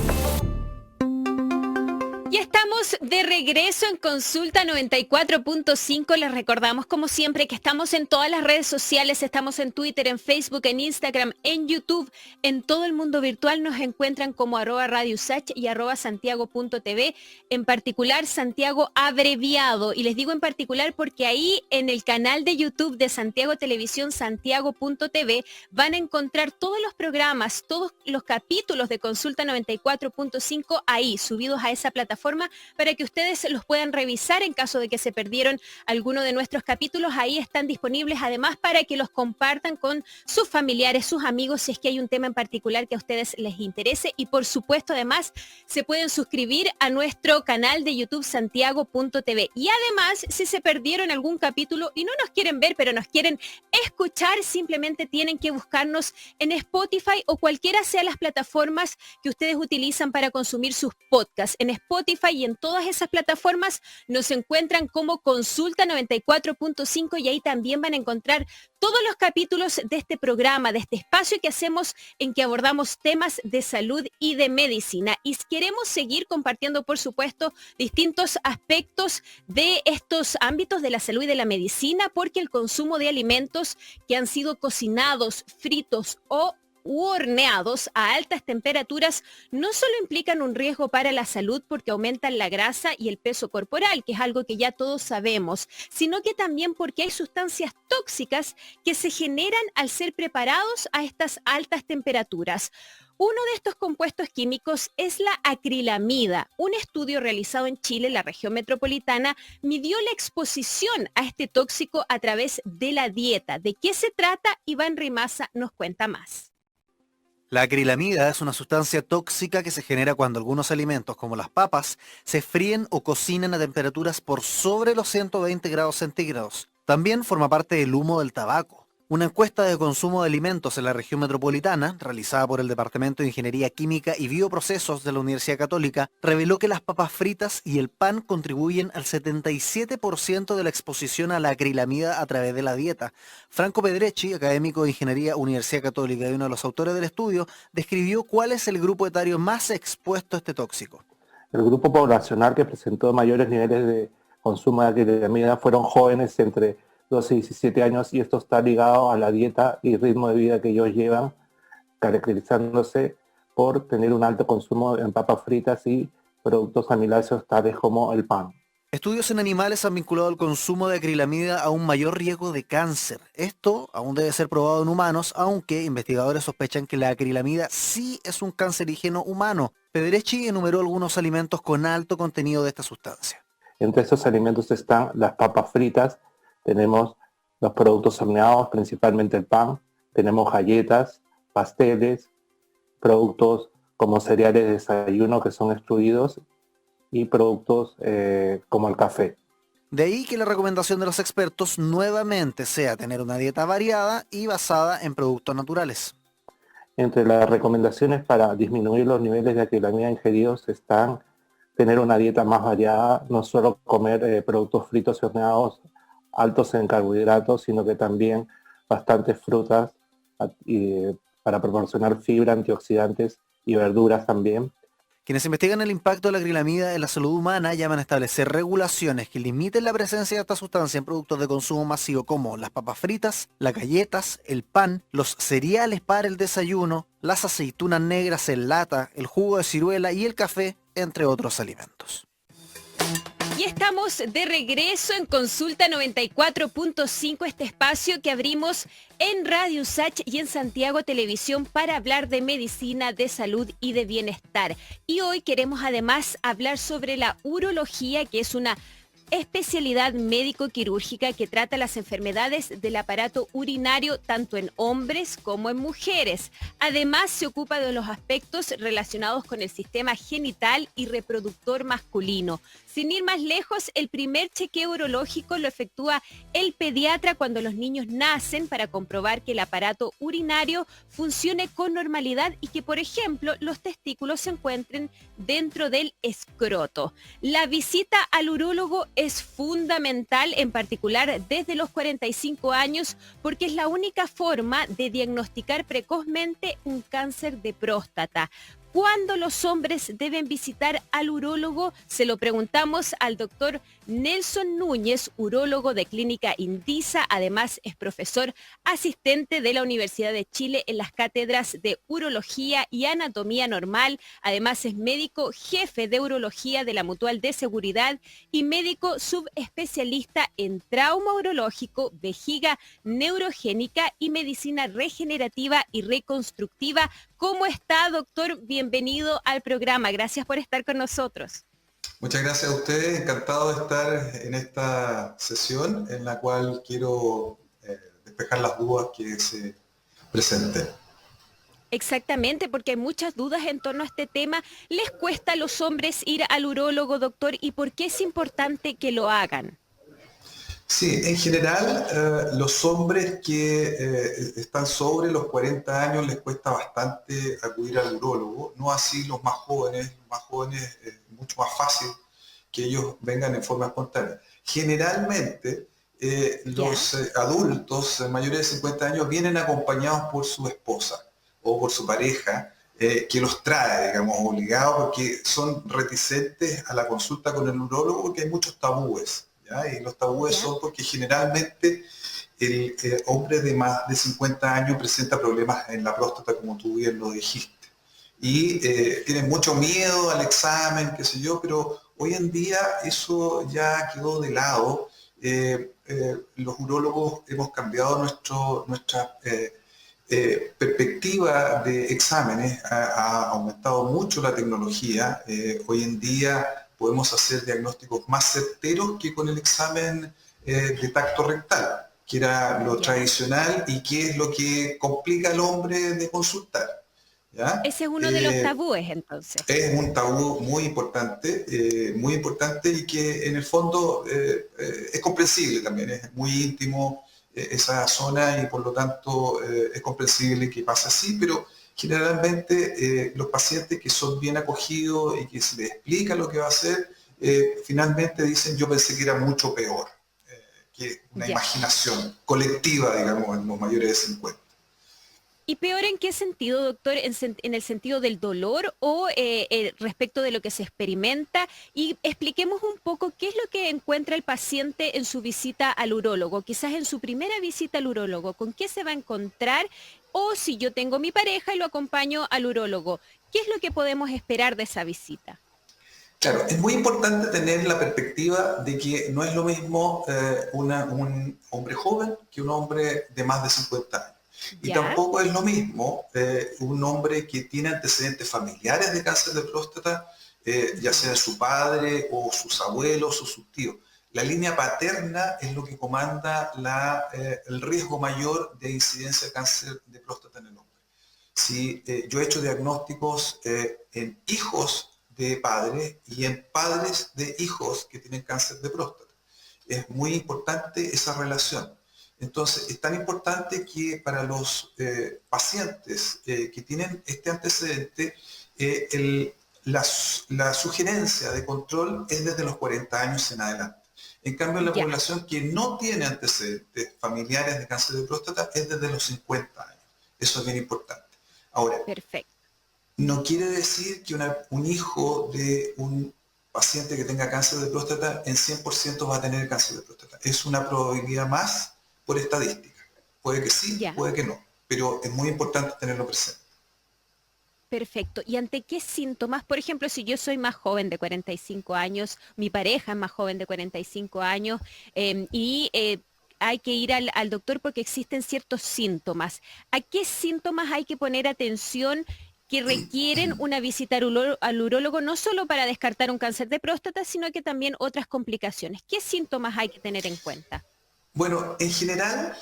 Speaker 3: Ya estamos de regreso en Consulta 94.5. Les recordamos, como siempre, que estamos en todas las redes sociales. Estamos en Twitter, en Facebook, en Instagram, en YouTube. En todo el mundo virtual nos encuentran como @radiosach y @santiago.tv. En particular, Santiago abreviado. Y les digo en particular porque ahí en el canal de YouTube de Santiago Televisión, santiago.tv, van a encontrar todos los programas, todos los capítulos de Consulta 94.5 ahí, subidos a esa plataforma, para que ustedes los puedan revisar en caso de que se perdieron alguno de nuestros capítulos. Ahí están disponibles, además, para que los compartan con sus familiares, sus amigos, si es que hay un tema en particular que a ustedes les interese. Y por supuesto, además, se pueden suscribir a nuestro canal de YouTube santiago.tv. Y además, si se perdieron algún capítulo y no nos quieren ver, pero nos quieren escuchar, simplemente tienen que buscarnos en Spotify o cualquiera sea las plataformas que ustedes utilizan para consumir sus podcasts. En Spotify y en todas esas plataformas nos encuentran como Consulta 94.5 y ahí también van a encontrar todos los capítulos de este programa, de este espacio que hacemos en que abordamos temas de salud y de medicina. Y queremos seguir compartiendo, por supuesto, distintos aspectos de estos ámbitos de la salud y de la medicina, porque el consumo de alimentos que han sido cocinados, fritos o horneados a altas temperaturas no solo implican un riesgo para la salud porque aumentan la grasa y el peso corporal, que es algo que ya todos sabemos, sino que también porque hay sustancias tóxicas que se generan al ser preparados a estas altas temperaturas. Uno de estos compuestos químicos es la acrilamida. Un estudio realizado en Chile, en la región metropolitana, midió la exposición a este tóxico a través de la dieta. ¿De qué se trata? Iván Rimaza nos cuenta más.
Speaker 10: La acrilamida es una sustancia tóxica que se genera cuando algunos alimentos, como las papas, se fríen o cocinan a temperaturas por sobre los 120 grados centígrados. También forma parte del humo del tabaco. Una encuesta de consumo de alimentos en la región metropolitana, realizada por el Departamento de Ingeniería Química y Bioprocesos de la Universidad Católica, reveló que las papas fritas y el pan contribuyen al 77% de la exposición a la acrilamida a través de la dieta. Franco Pedrecci, académico de Ingeniería Universidad Católica y uno de los autores del estudio, describió cuál es el grupo etario más expuesto a este tóxico.
Speaker 11: El grupo poblacional que presentó mayores niveles consumo de acrilamida fueron jóvenes entre 12 y 17 años, y esto está ligado a la dieta y ritmo de vida que ellos llevan, caracterizándose por tener un alto consumo en papas fritas y productos amiláceos tales como el pan.
Speaker 10: Estudios en animales han vinculado el consumo de acrilamida a un mayor riesgo de cáncer. Esto aún debe ser probado en humanos, aunque investigadores sospechan que la acrilamida sí es un cancerígeno humano. Pedrecci enumeró algunos alimentos con alto contenido de esta sustancia.
Speaker 11: Entre estos alimentos están las papas fritas, tenemos los productos horneados, principalmente el pan, tenemos galletas, pasteles, productos como cereales de desayuno que son extruidos y productos como el café.
Speaker 10: De ahí que la recomendación de los expertos nuevamente sea tener una dieta variada y basada en productos naturales.
Speaker 11: Entre las recomendaciones para disminuir los niveles de acrilamida ingeridos están tener una dieta más variada, no solo comer productos fritos y horneados altos en carbohidratos, sino que también bastantes frutas para proporcionar fibra, antioxidantes y verduras también.
Speaker 10: Quienes investigan el impacto de la acrilamida en la salud humana llaman a establecer regulaciones que limiten la presencia de esta sustancia en productos de consumo masivo como las papas fritas, las galletas, el pan, los cereales para el desayuno, las aceitunas negras en lata, el jugo de ciruela y el café, entre otros alimentos.
Speaker 3: Y estamos de regreso en Consulta 94.5, este espacio que abrimos en Radio Usach y en Santiago Televisión para hablar de medicina, de salud y de bienestar. Y hoy queremos además hablar sobre la urología, que es una especialidad médico-quirúrgica que trata las enfermedades del aparato urinario tanto en hombres como en mujeres. Además, se ocupa de los aspectos relacionados con el sistema genital y reproductor masculino. Sin ir más lejos, el primer chequeo urológico lo efectúa el pediatra cuando los niños nacen para comprobar que el aparato urinario funcione con normalidad y que, por ejemplo, los testículos se encuentren dentro del escroto. La visita al urólogo es fundamental, en particular desde los 45 años, porque es la única forma de diagnosticar precozmente un cáncer de próstata. ¿Cuándo los hombres deben visitar al urólogo? Se lo preguntamos al doctor Nelson Núñez, urólogo de Clínica Indisa. Además, es profesor asistente de la Universidad de Chile en las cátedras de Urología y Anatomía Normal. Además, es médico jefe de Urología de la Mutual de Seguridad y médico subespecialista en trauma urológico, vejiga neurogénica y medicina regenerativa y reconstructiva. ¿Cómo está, doctor? Bienvenido al programa. Gracias por estar con nosotros.
Speaker 12: Muchas gracias a ustedes. Encantado de estar en esta sesión en la cual quiero despejar las dudas que se presenten.
Speaker 3: Exactamente, porque hay muchas dudas en torno a este tema. ¿Les cuesta a los hombres ir al urólogo, doctor? ¿Y por qué es importante que lo hagan?
Speaker 12: Sí, en general los hombres que están sobre los 40 años les cuesta bastante acudir al urólogo, no así los más jóvenes. Los más jóvenes es mucho más fácil que ellos vengan en forma espontánea. Generalmente los adultos mayores de 50 años vienen acompañados por su esposa o por su pareja, que los trae, digamos, obligados, porque son reticentes a la consulta con el urólogo porque hay muchos tabúes. ¿Ya? Y los tabúes son porque generalmente el hombre de más de 50 años presenta problemas en la próstata, como tú bien lo dijiste. Y tienen mucho miedo al examen, qué sé yo, pero hoy en día eso ya quedó de lado. Los urólogos hemos cambiado nuestra perspectiva de exámenes, ha aumentado mucho la tecnología. Hoy en día podemos hacer diagnósticos más certeros que con el examen de tacto rectal, que era lo tradicional y que es lo que complica al hombre de consultar. ¿Ya?
Speaker 3: Ese es uno de los tabúes, entonces.
Speaker 12: Es un tabú muy importante y que en el fondo es comprensible también, es muy íntimo esa zona y por lo tanto es comprensible que pase así, pero generalmente los pacientes que son bien acogidos y que se les explica lo que va a hacer, finalmente dicen: yo pensé que era mucho peor, que una imaginación colectiva, digamos, en los mayores de 50.
Speaker 3: ¿Y peor en qué sentido, doctor? ¿En el sentido del dolor o respecto de lo que se experimenta? Y expliquemos un poco qué es lo que encuentra el paciente en su visita al urólogo, quizás en su primera visita al urólogo, ¿con qué se va a encontrar? O si yo tengo mi pareja y lo acompaño al urólogo, ¿qué es lo que podemos esperar de esa visita?
Speaker 12: Claro, es muy importante tener la perspectiva de que no es lo mismo un hombre joven que un hombre de más de 50 años. Y tampoco es lo mismo un hombre que tiene antecedentes familiares de cáncer de próstata, ya sea su padre o sus abuelos o sus tíos. La línea paterna es lo que comanda el riesgo mayor de incidencia de cáncer de próstata en el hombre. Si yo he hecho diagnósticos en hijos de padres y en padres de hijos que tienen cáncer de próstata. Es muy importante esa relación. Entonces, es tan importante que para los pacientes que tienen este antecedente, la sugerencia de control es desde los 40 años en adelante. En cambio, la población que no tiene antecedentes familiares de cáncer de próstata es desde los 50 años. Eso es bien importante. Ahora,
Speaker 3: perfecto.
Speaker 12: No quiere decir que un hijo de un paciente que tenga cáncer de próstata en 100% va a tener cáncer de próstata. Es una probabilidad más por estadística. Puede que sí, puede que no, pero es muy importante tenerlo presente.
Speaker 3: Perfecto. ¿Y ante qué síntomas? Por ejemplo, si yo soy más joven de 45 años, mi pareja es más joven de 45 años hay que ir al doctor porque existen ciertos síntomas. ¿A qué síntomas hay que poner atención que requieren una visita al urólogo, no solo para descartar un cáncer de próstata, sino que también otras complicaciones? ¿Qué síntomas hay que tener en cuenta?
Speaker 12: Bueno, en general,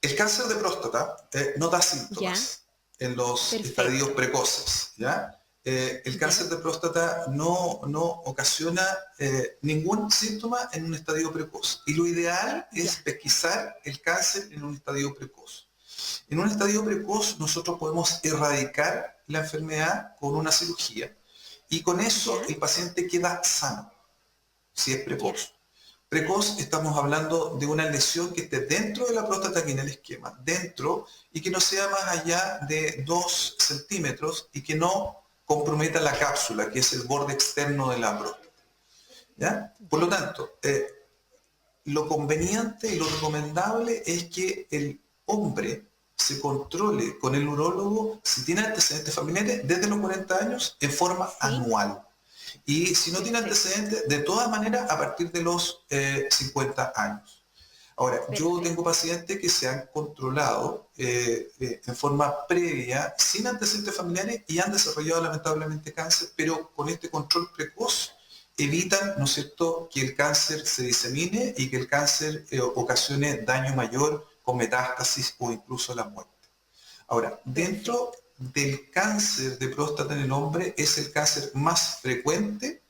Speaker 12: el cáncer de próstata no da síntomas en los estadios precoces, ¿ya? El cáncer de próstata no ocasiona ningún síntoma en un estadio precoz. Y lo ideal es pesquisar el cáncer en un estadio precoz. En un estadio precoz nosotros podemos erradicar la enfermedad con una cirugía y con eso el paciente queda sano, si es precoz. Precoz estamos hablando de una lesión que esté dentro de la próstata, aquí en el esquema, dentro, y que no sea más allá de 2 centímetros y que no comprometa la cápsula, que es el borde externo de la próstata. ¿Ya? Por lo tanto, lo conveniente y lo recomendable es que el hombre se controle con el urólogo si tiene antecedentes familiares desde los 40 años en forma anual. Y si no tiene antecedentes, de todas maneras, a partir de los 50 años. Ahora, yo tengo pacientes que se han controlado en forma previa, sin antecedentes familiares, y han desarrollado lamentablemente cáncer, pero con este control precoz evitan, ¿no es cierto?, que el cáncer se disemine y que el cáncer ocasione daño mayor con metástasis o incluso la muerte. Ahora, dentro del cáncer de próstata en el hombre es el cáncer más frecuente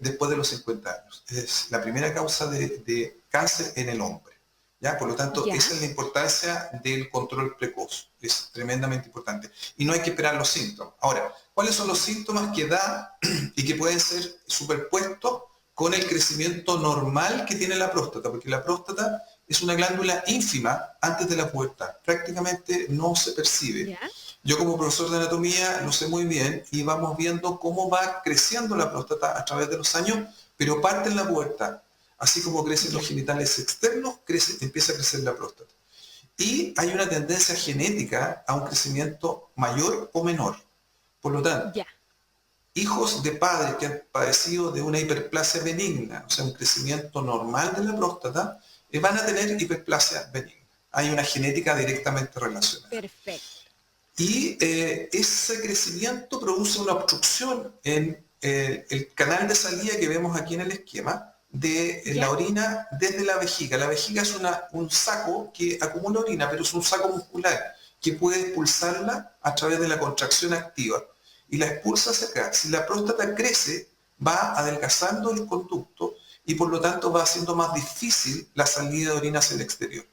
Speaker 12: después de los 50 años. Es la primera causa de cáncer en el hombre. ¿Ya? Por lo tanto, esa es la importancia del control precoz. Es tremendamente importante. Y no hay que esperar los síntomas. Ahora, ¿cuáles son los síntomas que da y que pueden ser superpuestos con el crecimiento normal que tiene la próstata? Porque la próstata es una glándula ínfima antes de la pubertad. Prácticamente no se percibe. Yo como profesor de anatomía lo sé muy bien y vamos viendo cómo va creciendo la próstata a través de los años, pero parte en la pubertad. Así como crecen los genitales externos, empieza a crecer la próstata. Y hay una tendencia genética a un crecimiento mayor o menor. Por lo tanto, hijos de padres que han padecido de una hiperplasia benigna, o sea, un crecimiento normal de la próstata, van a tener hiperplasia benigna. Hay una genética directamente relacionada.
Speaker 3: Perfecto.
Speaker 12: Y ese crecimiento produce una obstrucción en el canal de salida que vemos aquí en el esquema de la orina desde la vejiga. La vejiga es un saco que acumula orina, pero es un saco muscular que puede expulsarla a través de la contracción activa. Y la expulsa hacia acá. Si la próstata crece, va adelgazando el conducto y por lo tanto va haciendo más difícil la salida de orina hacia el exterior.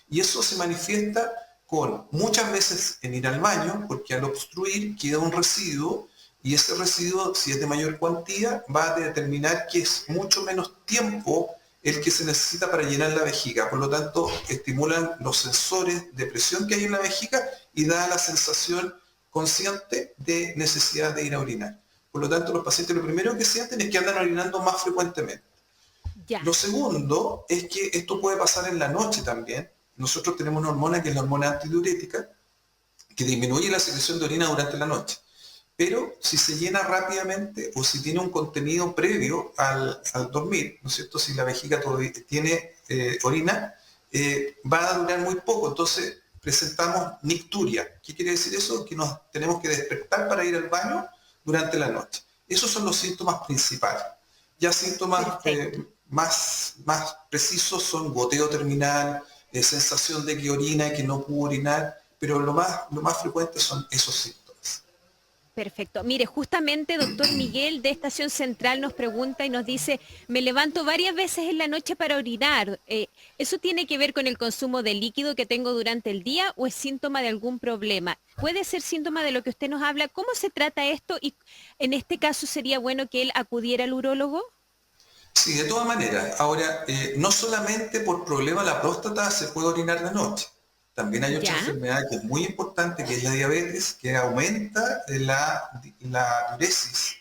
Speaker 12: Y eso se manifiesta con muchas veces en ir al baño, porque al obstruir queda un residuo, y ese residuo, si es de mayor cuantía, va a determinar que es mucho menos tiempo el que se necesita para llenar la vejiga. Por lo tanto, estimulan los sensores de presión que hay en la vejiga y da la sensación consciente de necesidad de ir a orinar. Por lo tanto, los pacientes lo primero que sienten es que andan orinando más frecuentemente.
Speaker 3: Ya.
Speaker 12: Lo segundo es que esto puede pasar en la noche también. Nosotros tenemos una hormona que es la hormona antidiurética, que disminuye la secreción de orina durante la noche. Pero si se llena rápidamente o si tiene un contenido previo al dormir, ¿no es cierto? Si la vejiga tiene orina, va a durar muy poco. Entonces presentamos nicturia. ¿Qué quiere decir eso? Que nos tenemos que despertar para ir al baño durante la noche. Esos son los síntomas principales. Ya síntomas más precisos son goteo terminal, sensación de que orina y que no pudo orinar, pero lo más frecuente son esos síntomas.
Speaker 3: Perfecto. Mire, justamente doctor Miguel de Estación Central nos pregunta y nos dice, me levanto varias veces en la noche para orinar. ¿Eso tiene que ver con el consumo de líquido que tengo durante el día o es síntoma de algún problema? ¿Puede ser síntoma de lo que usted nos habla? ¿Cómo se trata esto? Y en este caso sería bueno que él acudiera al urólogo.
Speaker 12: Sí, de todas maneras. Ahora, no solamente por problema de la próstata se puede orinar de noche. También hay otra enfermedad que es muy importante, que es la diabetes, que aumenta la diuresis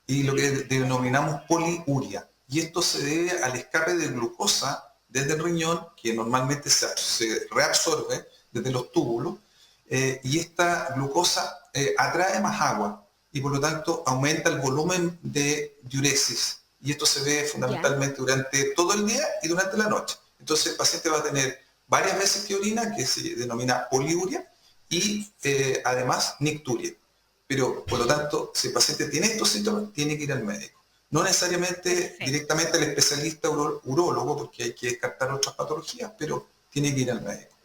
Speaker 12: y lo que denominamos poliuria. Y esto se debe al escape de glucosa desde el riñón, que normalmente se reabsorbe desde los túbulos, y esta glucosa atrae más agua y por lo tanto aumenta el volumen de diuresis. Y esto se ve fundamentalmente durante todo el día y durante la noche. Entonces el paciente va a tener varias veces que orina, que se denomina poliuria, y además nicturia. Pero, por lo tanto, si el paciente tiene estos síntomas, tiene que ir al médico. No necesariamente directamente al especialista urólogo, porque hay que descartar otras patologías, pero tiene que ir al médico.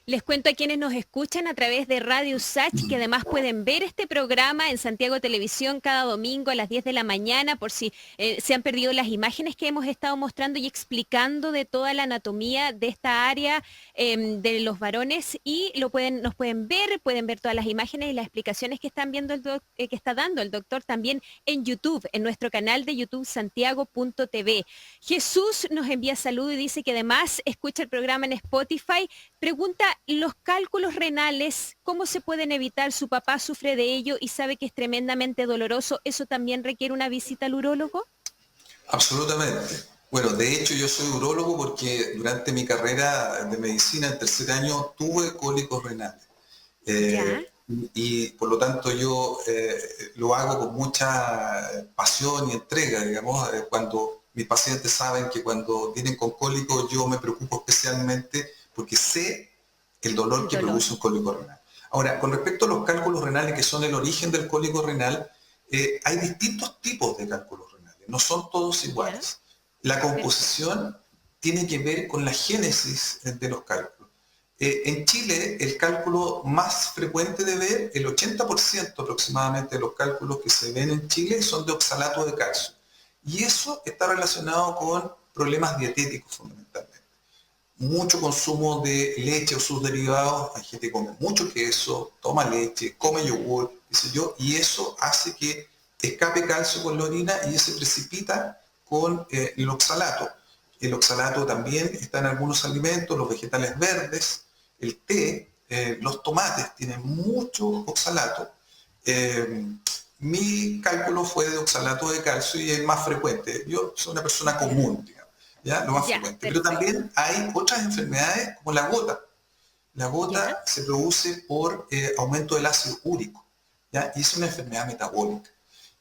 Speaker 3: Les cuento a quienes nos escuchan a través de Radio USACH que además pueden ver este programa en Santiago Televisión cada domingo a las 10 de la mañana por si se han perdido las imágenes que hemos estado mostrando y explicando de toda la anatomía de esta área de los varones y nos pueden ver todas las imágenes y las explicaciones que están viendo que está dando el doctor también en YouTube, en nuestro canal de YouTube santiago.tv. Jesús nos envía salud y dice que además escucha el programa en Spotify. Pregunta, los cálculos renales, ¿cómo se pueden evitar? Su papá sufre de ello y sabe que es tremendamente doloroso. ¿Eso también requiere una visita al urólogo?
Speaker 12: Absolutamente. Bueno, de hecho yo soy urólogo porque durante mi carrera de medicina, en tercer año, tuve cólicos renales. Y por lo tanto yo lo hago con mucha pasión y entrega, digamos, cuando mis pacientes saben que cuando vienen con cólicos yo me preocupo especialmente porque sé el dolor que produce un cólico renal. Ahora, con respecto a los cálculos renales, que son el origen del cólico renal, hay distintos tipos de cálculos renales, no son todos iguales. La composición tiene que ver con la génesis de los cálculos. En Chile, el cálculo más frecuente de ver, el 80% aproximadamente de los cálculos que se ven en Chile son de oxalato de calcio. Y eso está relacionado con problemas dietéticos fundamentalmente. Mucho consumo de leche o sus derivados, hay gente que come mucho queso, toma leche, come yogur, qué sé yo, y eso hace que escape calcio con la orina y se precipita con el oxalato. El oxalato también está en algunos alimentos, los vegetales verdes, el té, los tomates tienen mucho oxalato. Mi cálculo fue de oxalato de calcio y es más frecuente. Yo soy una persona común, digamos. ¿Ya? Lo más frecuente. Pero también hay otras enfermedades como la gota. La gota se produce por aumento del ácido úrico, ¿ya? Y es una enfermedad metabólica.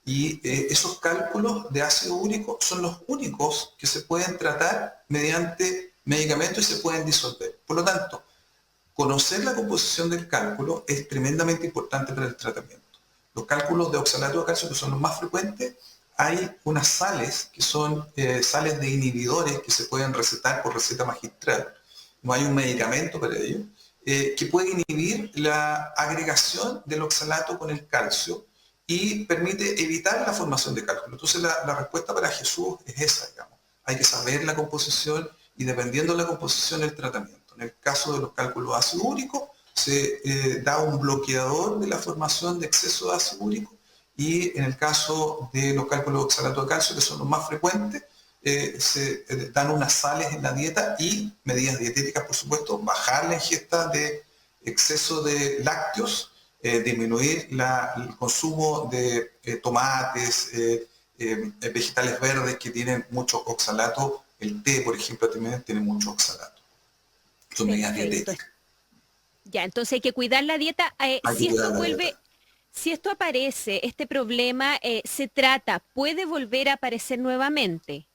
Speaker 12: Y esos cálculos de ácido úrico son los únicos que se pueden tratar mediante medicamentos y se pueden disolver. Por lo tanto, conocer la composición del cálculo es tremendamente importante para el tratamiento. Los cálculos de oxalato de calcio, que son los más frecuentes, hay unas sales que son sales de inhibidores que se pueden recetar por receta magistral. No hay un medicamento para ello, que puede inhibir la agregación del oxalato con el calcio y permite evitar la formación de cálculo. Entonces la respuesta para Jesús es esa, digamos. Hay que saber la composición y dependiendo de la composición el tratamiento. En el caso de los cálculos de ácido úrico, se da un bloqueador de la formación de exceso de ácido úrico. Y en el caso de los cálculos de oxalato de calcio, que son los más frecuentes, se dan unas sales en la dieta y medidas dietéticas, por supuesto, bajar la ingesta de exceso de lácteos, disminuir el consumo de tomates, vegetales verdes que tienen mucho oxalato. El té, por ejemplo, también tiene mucho oxalato. Son medidas dietéticas.
Speaker 3: Ya, entonces hay que cuidar la dieta. Si esto aparece, este problema se trata, ¿puede volver a aparecer nuevamente?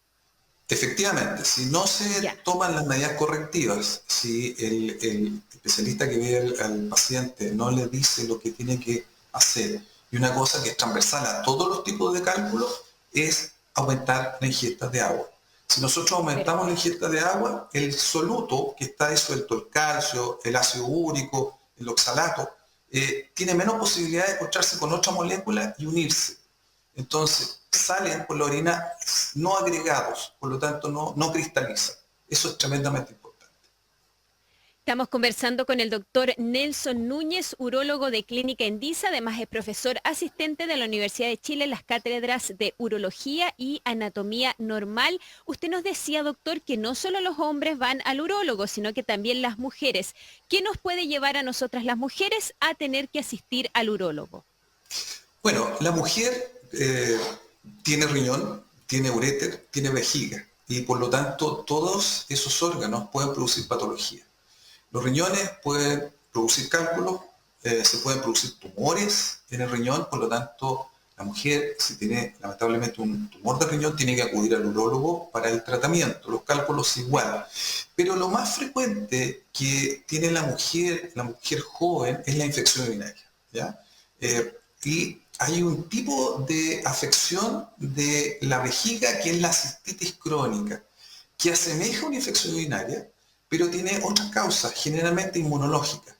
Speaker 12: Efectivamente, si no se toman las medidas correctivas, si el especialista que ve al paciente no le dice lo que tiene que hacer, y una cosa que es transversal a todos los tipos de cálculos, es aumentar la ingesta de agua. Si nosotros aumentamos la ingesta de agua, el soluto que está disuelto, el calcio, el ácido úrico, el oxalato, tiene menos posibilidad de encontrarse con otra molécula y unirse. Entonces, salen por la orina no agregados, por lo tanto no cristalizan. Eso es tremendamente importante.
Speaker 3: Estamos conversando con el doctor Nelson Núñez, urólogo de Clínica Endisa, además es profesor asistente de la Universidad de Chile en las cátedras de Urología y Anatomía Normal. Usted nos decía, doctor, que no solo los hombres van al urólogo, sino que también las mujeres. ¿Qué nos puede llevar a nosotras las mujeres a tener que asistir al urólogo?
Speaker 12: Bueno, la mujer tiene riñón, tiene uréter, tiene vejiga y por lo tanto todos esos órganos pueden producir patología. Los riñones pueden producir cálculos, se pueden producir tumores en el riñón, por lo tanto la mujer, si tiene lamentablemente un tumor de riñón, tiene que acudir al urólogo para el tratamiento, los cálculos igual. Pero lo más frecuente que tiene la mujer joven es la infección urinaria, ¿ya? Y hay un tipo de afección de la vejiga que es la cistitis crónica, que asemeja a una infección urinaria, pero tiene otras causas, generalmente inmunológicas.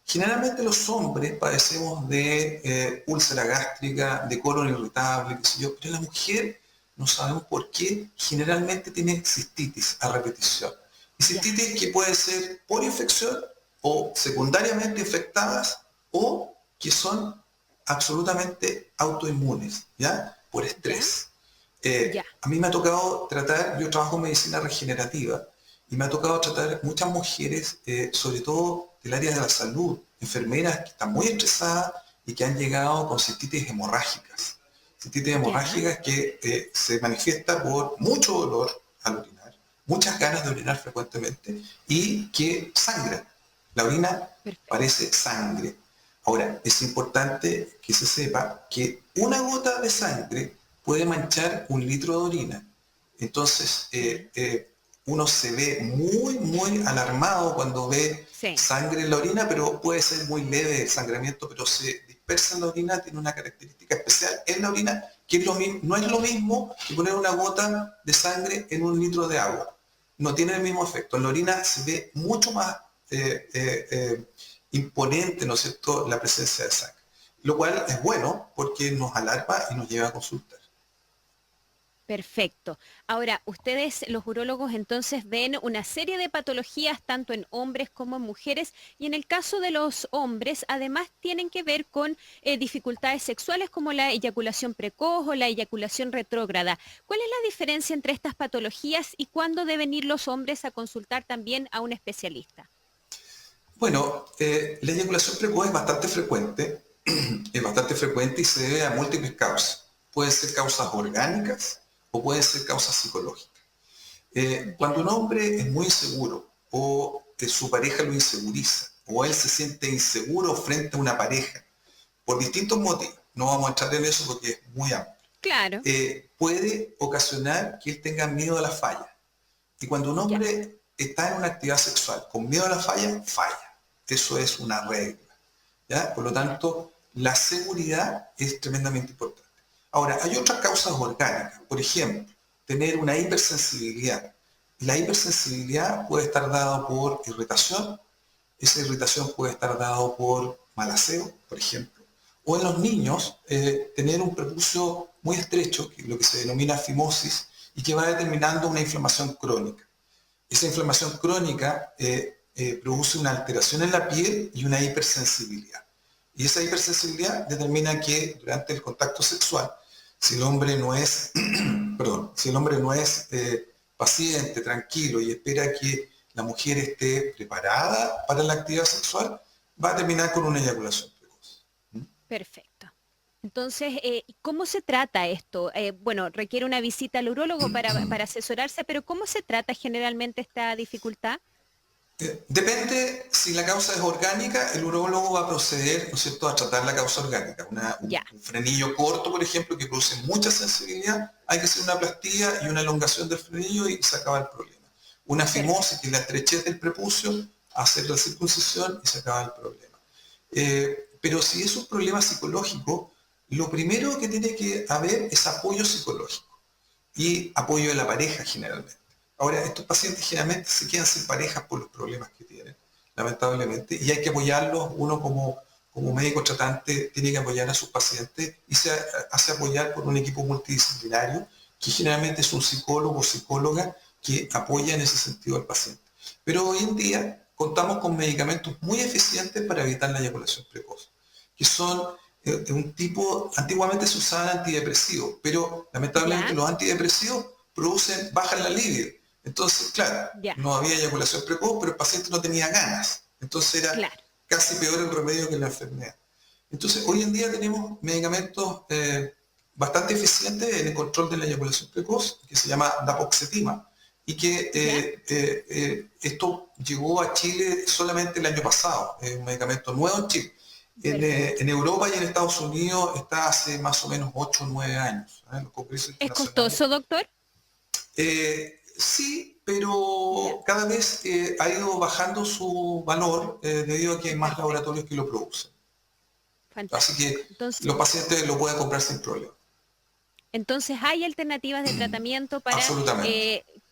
Speaker 12: Generalmente los hombres padecemos de úlcera gástrica, de colon irritable, qué sé yo, pero la mujer no sabemos por qué, generalmente tiene cistitis a repetición. Y cistitis que puede ser por infección o secundariamente infectadas o que son absolutamente autoinmunes, ¿ya? Por estrés. A mí me ha tocado tratar, yo trabajo en medicina regenerativa, y me ha tocado tratar muchas mujeres, sobre todo del área de la salud, enfermeras que están muy estresadas y que han llegado con cistitis hemorrágicas. Cistitis hemorrágicas que se manifiesta por mucho dolor al orinar, muchas ganas de orinar frecuentemente y que sangra. La orina parece sangre. Ahora, es importante que se sepa que una gota de sangre puede manchar 1 litro de orina. Entonces, uno se ve muy alarmado cuando ve sangre en la orina, pero puede ser muy leve el sangramiento, pero se dispersa en la orina, tiene una característica especial en la orina, que es no es lo mismo que poner una gota de sangre en 1 litro de agua. No tiene el mismo efecto. En la orina se ve mucho más imponente, ¿no es cierto?, la presencia de sangre. Lo cual es bueno porque nos alarma y nos lleva a consultar.
Speaker 3: Perfecto. Ahora, ustedes, los urólogos, entonces ven una serie de patologías tanto en hombres como en mujeres y en el caso de los hombres, además tienen que ver con dificultades sexuales como la eyaculación precoz o la eyaculación retrógrada. ¿Cuál es la diferencia entre estas patologías y cuándo deben ir los hombres a consultar también a un especialista?
Speaker 12: Bueno, la eyaculación precoz es bastante frecuente y se debe a múltiples causas. Pueden ser causas orgánicas o pueden ser causas psicológicas. Cuando un hombre es muy inseguro o que su pareja lo inseguriza o él se siente inseguro frente a una pareja por distintos motivos, no vamos a entrar en eso porque es muy amplio,
Speaker 3: claro.
Speaker 12: Puede ocasionar que él tenga miedo a la falla. Y cuando un hombre está en una actividad sexual con miedo a la falla, falla. Eso es una regla, ¿ya? Por lo tanto, la seguridad es tremendamente importante. Ahora, hay otras causas orgánicas. Por ejemplo, tener una hipersensibilidad. La hipersensibilidad puede estar dada por irritación. Esa irritación puede estar dada por mal aseo, por ejemplo. O en los niños, tener un prepucio muy estrecho, que es lo que se denomina fimosis, y que va determinando una inflamación crónica. Esa inflamación crónica produce una alteración en la piel y una hipersensibilidad. Y esa hipersensibilidad determina que durante el contacto sexual, si el hombre no es no es paciente, tranquilo y espera que la mujer esté preparada para la actividad sexual, va a terminar con una eyaculación precoz.
Speaker 3: Perfecto. Entonces, ¿cómo se trata esto? Bueno, requiere una visita al urólogo para asesorarse, pero ¿cómo se trata generalmente esta dificultad?
Speaker 12: Depende, si la causa es orgánica, el urólogo va a proceder, ¿no es cierto?, a tratar la causa orgánica. Un frenillo corto, por ejemplo, que produce mucha sensibilidad, hay que hacer una plastía y una elongación del frenillo y se acaba el problema. Una fimosis, que es la estrechez del prepucio, hacer la circuncisión y se acaba el problema. Pero si es un problema psicológico, lo primero que tiene que haber es apoyo psicológico y apoyo de la pareja generalmente. Ahora, estos pacientes generalmente se quedan sin parejas por los problemas que tienen, lamentablemente, y hay que apoyarlos. Uno como médico tratante tiene que apoyar a sus pacientes y se hace apoyar por un equipo multidisciplinario, que generalmente es un psicólogo o psicóloga que apoya en ese sentido al paciente. Pero hoy en día contamos con medicamentos muy eficientes para evitar la eyaculación precoz, que son de un tipo, antiguamente se usaban antidepresivos, pero lamentablemente los antidepresivos bajan la libido. Entonces, claro, no había eyaculación precoz, pero el paciente no tenía ganas. Entonces era casi peor el remedio que la enfermedad. Entonces, hoy en día tenemos medicamentos bastante eficientes en el control de la eyaculación precoz, que se llama dapoxetima, y que esto llegó a Chile solamente el año pasado. Es un medicamento nuevo en Chile. En Europa y en Estados Unidos está hace más o menos 8 o 9 años.
Speaker 3: ¿Es costoso, doctor?
Speaker 12: Sí, pero cada vez ha ido bajando su valor debido a que hay más laboratorios que lo producen. Fantástico. Así que los pacientes lo pueden comprar sin problema.
Speaker 3: Entonces hay alternativas de tratamiento para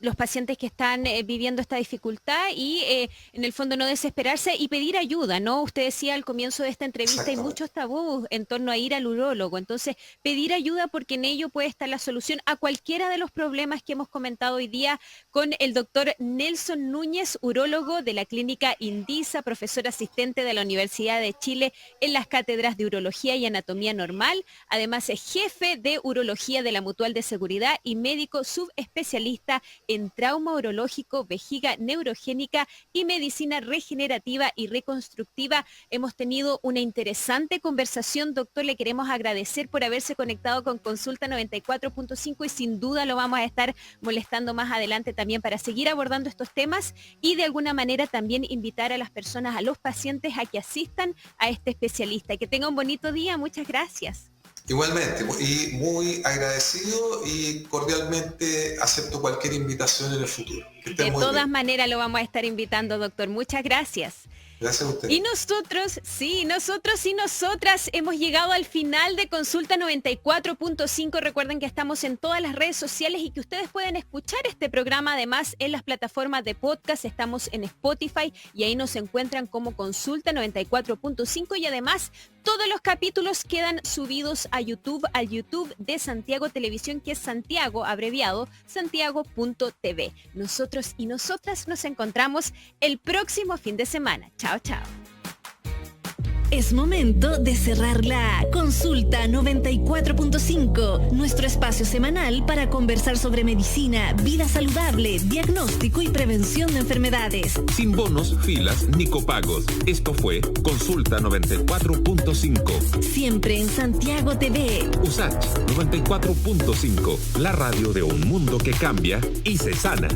Speaker 3: los pacientes que están viviendo esta dificultad y en el fondo no desesperarse y pedir ayuda, ¿no? Usted decía al comienzo de esta entrevista hay muchos tabús en torno a ir al urólogo, entonces pedir ayuda porque en ello puede estar la solución a cualquiera de los problemas que hemos comentado hoy día con el doctor Nelson Núñez, urólogo de la clínica Indisa, profesor asistente de la Universidad de Chile en las cátedras de Urología y Anatomía Normal, además es jefe de Urología de la Mutual de Seguridad y médico subespecialista en trauma urológico, vejiga neurogénica y medicina regenerativa y reconstructiva. Hemos tenido una interesante conversación, doctor. Le queremos agradecer por haberse conectado con Consulta 94.5 y sin duda lo vamos a estar molestando más adelante también para seguir abordando estos temas y de alguna manera también invitar a las personas, a los pacientes a que asistan a este especialista. Que tenga un bonito día. Muchas gracias.
Speaker 12: Igualmente, y muy agradecido y cordialmente acepto cualquier invitación en el futuro.
Speaker 3: De todas maneras lo vamos a estar invitando, doctor. Muchas gracias.
Speaker 12: Gracias a usted.
Speaker 3: Y nosotros y nosotras hemos llegado al final de Consulta 94.5. Recuerden que estamos en todas las redes sociales y que ustedes pueden escuchar este programa además en las plataformas de podcast. Estamos en Spotify y ahí nos encuentran como Consulta 94.5 y además todos los capítulos quedan subidos a YouTube, al YouTube de Santiago Televisión, que es Santiago, abreviado, santiago.tv. Nosotros y nosotras nos encontramos el próximo fin de semana. Chao, chao.
Speaker 2: Es momento de cerrar la Consulta 94.5, nuestro espacio semanal para conversar sobre medicina, vida saludable, diagnóstico y prevención de enfermedades.
Speaker 1: Sin bonos, filas ni copagos. Esto fue Consulta 94.5.
Speaker 2: Siempre en Santiago TV.
Speaker 1: USACH 94.5, la radio de un mundo que cambia y se sana.